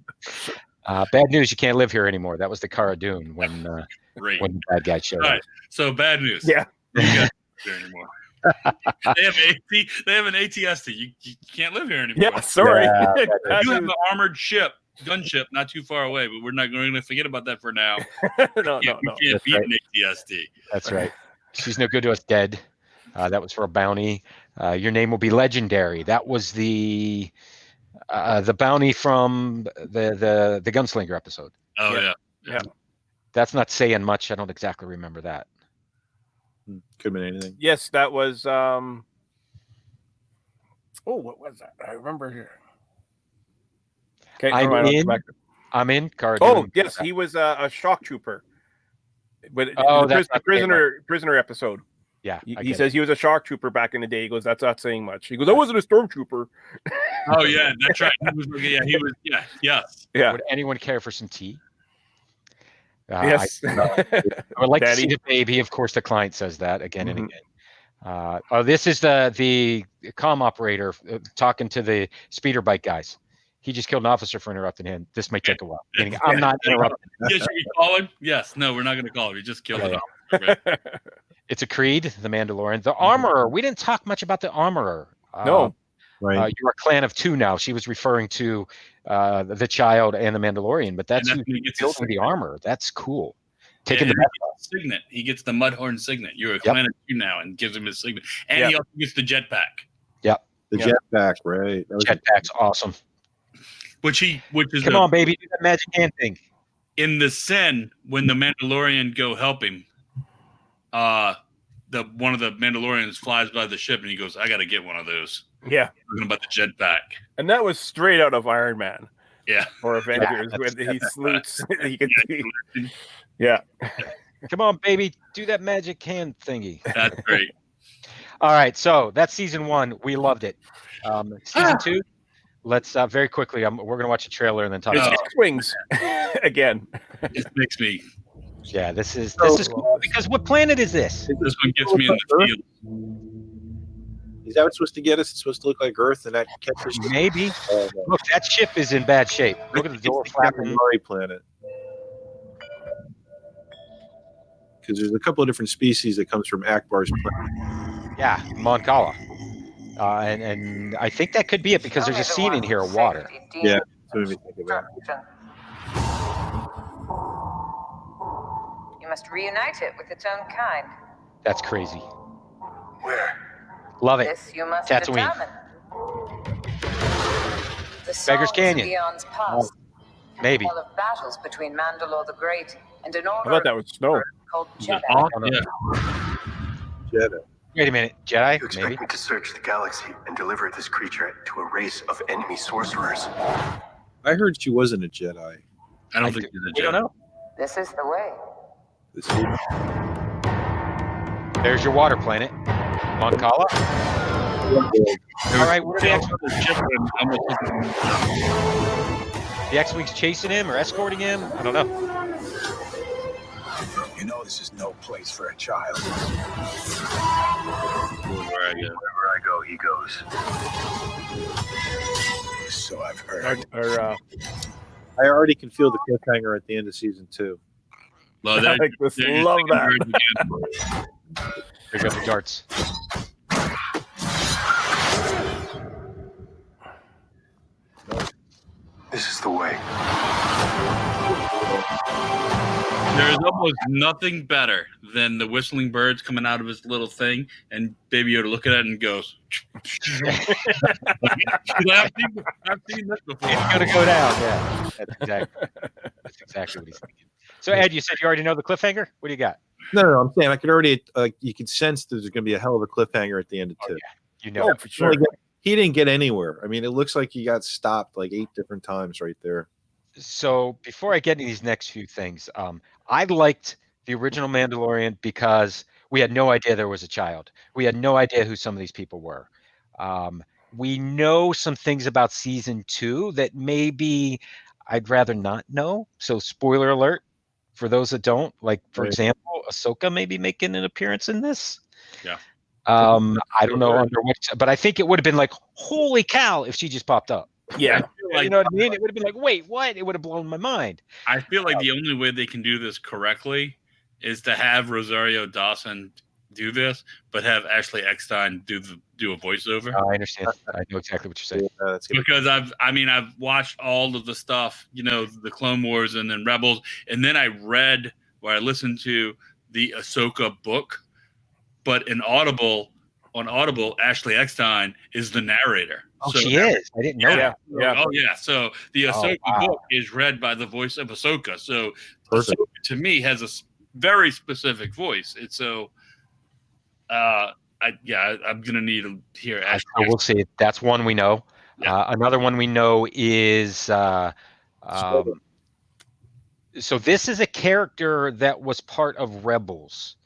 Bad news. You can't live here anymore. That was the Cara Dune when the bad guy showed up. So bad news. Yeah. You can't live here anymore. They have an ATST. You can't live here anymore. Yeah, sorry. You have an armored gunship not too far away, but we're going to forget about that for now. No. You can't beat an ATST. That's right. She's no good to us dead. That was for a bounty. Your name will be legendary. That was the bounty from the Gunslinger episode. Oh yeah. That's not saying much. I don't exactly remember that. Could have been anything. Yes, that was. What was that? I remember here. Okay, I'm in. Yes, he was a shock trooper. But that's the prisoner episode. Yeah, he says he was a shock trooper back in the day. He goes, "That's not saying much." He goes, "I wasn't a stormtrooper." Oh yeah, that's right. He was. Yeah. Would anyone care for some tea? Yes. I would like to see the baby. Of course, the client says that again and again. This is the comm operator talking to the speeder bike guys. He just killed an officer for interrupting him. This might take a while. I'm not interrupting. Yes, should we call him? Yes. No, we're not going to call him. You just killed an officer. Right? It's a Creed, the Mandalorian. The Armorer. We didn't talk much about the Armorer. No. Right. You're a clan of two now. She was referring to the child and the Mandalorian, but that's who building the armor. That's cool. Taking the signet. He gets the Mudhorn signet. You're a clan of two now, and gives him his signet. And he also gets the jetpack. Yep. The jetpack, right. Jetpack's awesome. Which is come on, baby, do that magic hand thing. In the Sen, when the Mandalorian go help him, the one of the Mandalorians flies by the ship and he goes, "I got to get one of those." Yeah, talking about the jetpack, and that was straight out of Iron Man. Yeah, or Avengers when he salutes. You can see. Yeah. Come on, baby, do that magic hand thingy. That's great. All right, so that's season 1. We loved it. Season 2. Let's very quickly. We're going to watch a trailer and then talk. It's about X-wings again. It makes me. Yeah, this is cool because what planet is this? This one gets me in the field. Is that what's supposed to get us? It's supposed to look like Earth, and that catches. Maybe. Look, that ship is in bad shape. Look at the door flapping. Murray planet. Because there's a couple of different species that comes from Akbar's planet. Yeah, Mon Cala. And I think that could be it because there's a scene in here of water. Yeah, so made me think about it. You must reunite it with its own kind. That's crazy. Where? Love it. This you must Tatooine. determine. The Beggar's songs Canyon. of eons past. Maybe. Tell of battles between Mandalore the Great and an order I thought that was snow. called Jedi. Jedi. Wait a minute, Jedi? You expect me to search the galaxy and deliver this creature to a race of enemy sorcerers? I heard she wasn't a Jedi. I don't think she's a Jedi. You don't know. This is the way. There's your water planet, Mon Cala. All right, what are the X-wings chasing him or escorting him? I don't know. You know this is no place for a child. Wherever I go, he goes. So I've heard. I already can feel the cliffhanger at the end of season 2. Love that. Love that. There go the darts. This is the way. There's almost nothing better than the whistling birds coming out of his little thing, and Baby Yoda look at it and goes. I've seen this before. It's gonna go down. Yeah, that's exactly what he's thinking. So Ed, you said you already know the cliffhanger. What do you got? No, I'm saying I could already. You can sense there's going to be a hell of a cliffhanger at the end of 2. Yeah. You know, for sure. He didn't get anywhere. I mean, it looks like he got stopped like 8 different times right there. So before I get into these next few things, I liked the original Mandalorian because we had no idea there was a child. We had no idea who some of these people were. We know some things about season 2 that maybe I'd rather not know. So spoiler alert for those that don't. Like, for example, Ahsoka may be making an appearance in this. Yeah. I don't know under what, but I think it would have been like, holy cow, if she just popped up. Yeah. You know what I mean? It would have been like, wait, what? It would have blown my mind. I feel like the only way they can do this correctly is to have Rosario Dawson do this, but have Ashley Eckstein do a voiceover. I understand. I know exactly what you're saying. Because I've watched all of the stuff, the Clone Wars and then Rebels, and then I listened to the Ahsoka book, but on Audible, Ashley Eckstein is the narrator. Oh, so she is. I didn't know that. Yeah. Oh, yeah. So the Ahsoka book is read by the voice of Ahsoka. So Ahsoka, to me, has a very specific voice. It's so. I'm gonna need to hear. So we'll see. That's one we know. Yeah. Another one we know is. So this is a character that was part of Rebels,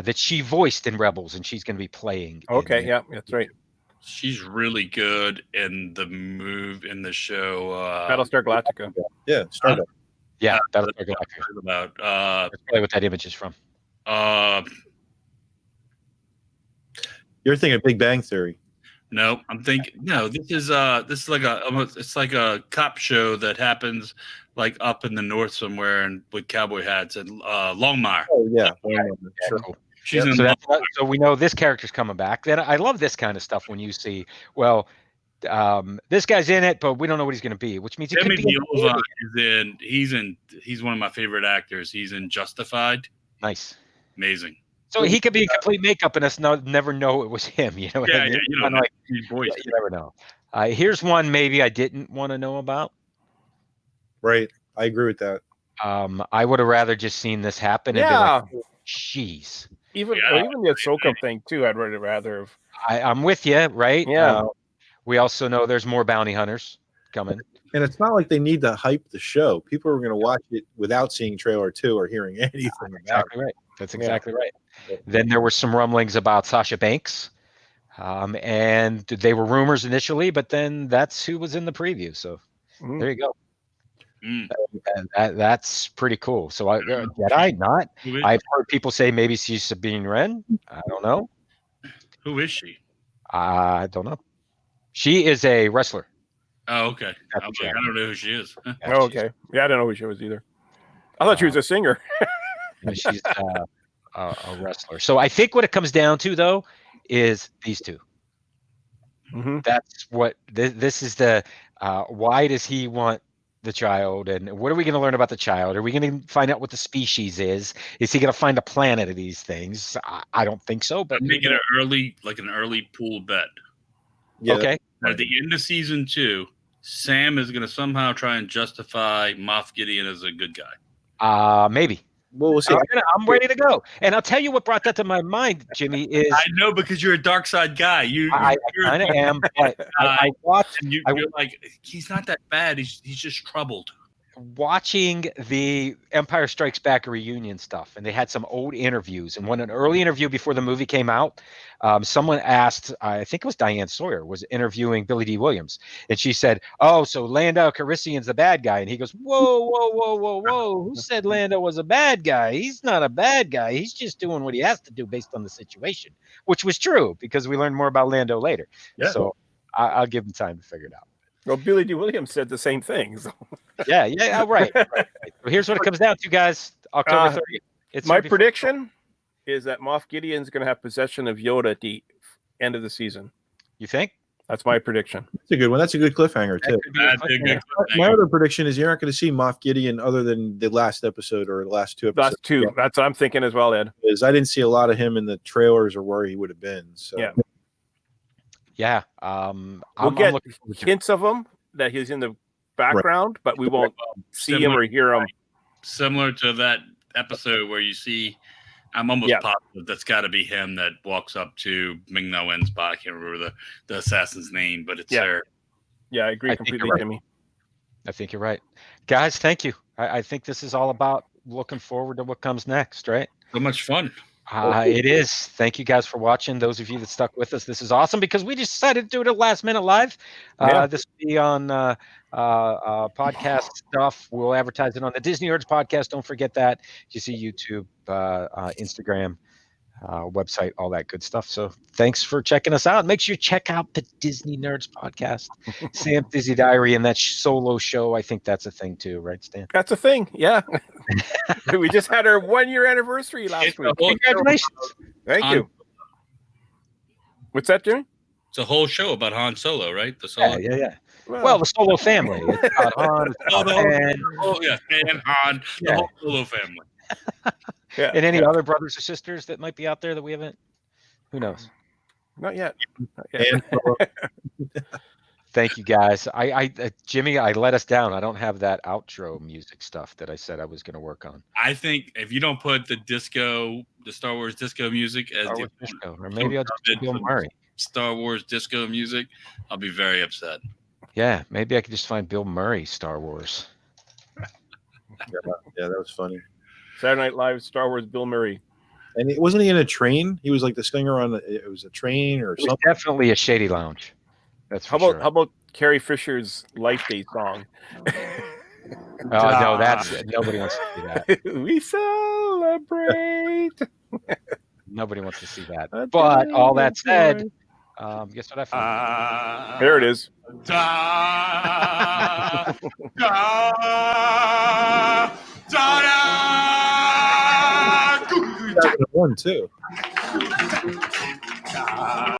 that she voiced in Rebels, and she's going to be playing. Okay, yeah, that's right. She's really good in the show. Battlestar Galactica. Yeah, Stardust. Yeah, Battlestar Galactica. That's probably what that image is from. You're thinking Big Bang Theory. No, I'm thinking this is like a cop show that happens like up in the north somewhere and with cowboy hats and Longmire. Oh yeah, sure. Cool. So we know this character's coming back. Then I love this kind of stuff when you see, this guy's in it, but we don't know what he's going to be, which means it could be. He's one of my favorite actors. He's in Justified. Nice, amazing. So he could be complete makeup and us never know it was him. You know, you never know. Here's one maybe I didn't want to know about. Right, I agree with that. I would have rather just seen this happen. And been like, jeez. Even the Ahsoka thing too. I'd really rather have. I'm with you, right? Yeah. We also know there's more bounty hunters coming. And it's not like they need to hype the show. People are going to watch it without seeing trailer 2 or hearing anything about exactly right. That's exactly right. Then there were some rumblings about Sasha Banks, and they were rumors initially, but then that's who was in the preview. So there you go. And that's pretty cool. So Jedi, not. I've heard people say maybe she's Sabine Wren. I don't know. Who is she? I don't know. She is a wrestler. Oh, okay. I don't know who she is. Oh, okay. Yeah, I don't know who she was either. I thought she was a singer. She's a wrestler. So I think what it comes down to, though, is these two. That's what this is the why does he want the child, and what are we going to learn about the child? Are we going to find out what the species is? Is he going to find a planet of these things? I don't think so, but make it an early pool bet. Yeah. Okay. At the end of season 2, Sam is going to somehow try and justify Moff Gideon as a good guy. Maybe. Well, we'll see. I'm ready to go. And I'll tell you what brought that to my mind, Jimmy, is I know, because you're a dark side guy. I kind of am, but I watched. You're like, he's not that bad. He's just troubled. Watching the Empire Strikes Back reunion stuff, and they had some old interviews. And when an early interview before the movie came out, someone asked, I think it was Diane Sawyer, was interviewing Billy D. Williams, and she said, "Oh, so Lando Calrissian's the bad guy?" And he goes, "Whoa! Who said Lando was a bad guy? He's not a bad guy. He's just doing what he has to do based on the situation," which was true because we learned more about Lando later. Yeah. So I'll give him time to figure it out. Well, Billy D. Williams said the same thing. So. Yeah, right. So here's what it comes down to, guys. October 30th. My prediction is that Moff Gideon's going to have possession of Yoda at the end of the season. You think? That's my prediction. That's a good one. That's a good cliffhanger, too. My other prediction is you're not going to see Moff Gideon other than the last episode or the last 2 episodes. Last 2. That's what I'm thinking as well, Ed. Because I didn't see a lot of him in the trailers or where he would have been. So. Yeah. We'll get hints of him that he's in the background, but we won't see him or hear him. Similar to that episode where you see, I'm almost positive that's got to be him that walks up to Ming-Na Wen's body. I can't remember the assassin's name, but it's there. Yeah, I agree completely, Jimmy. I think you're right. Guys, thank you. I think this is all about looking forward to what comes next, right? So much fun. It is. Thank you guys for watching. Those of you that stuck with us, this is awesome because we just decided to do it at last minute live. This will be on podcast stuff. We'll advertise it on the Disney Nerds podcast. Don't forget that. You see YouTube, Instagram, website, all that good stuff. So thanks for checking us out. Make sure you check out the Disney Nerds podcast, Sam Disney Diary, and that solo show. I think that's a thing too, right, Stan? That's a thing. Yeah. We just had our 1-year anniversary last week. Congratulations. Thank you. What's that, Jimmy? It's a whole show about Han Solo, right? The Solo. Yeah. Well, the Solo family. It's about Han, and Han, the whole Solo family. And any other brothers or sisters that might be out there that we haven't? Who knows? Not yet. Thank you, guys. Jimmy, I let us down. I don't have that outro music stuff that I said I was going to work on. I think if you don't put the Star Wars disco music as disco, or maybe I'll just do Bill Murray. Star Wars disco music, I'll be very upset. Yeah, maybe I could just find Bill Murray Star Wars. Yeah, that was funny. Saturday Night Live Star Wars Bill Murray. And wasn't he in a train? He was like the singer on it was a train or something. Definitely a shady lounge. That's how about Carrie Fisher's Life Day song? No, that's nobody wants to see that. We celebrate. Nobody wants to see that. But all that said, guess what I found? There it is. One too.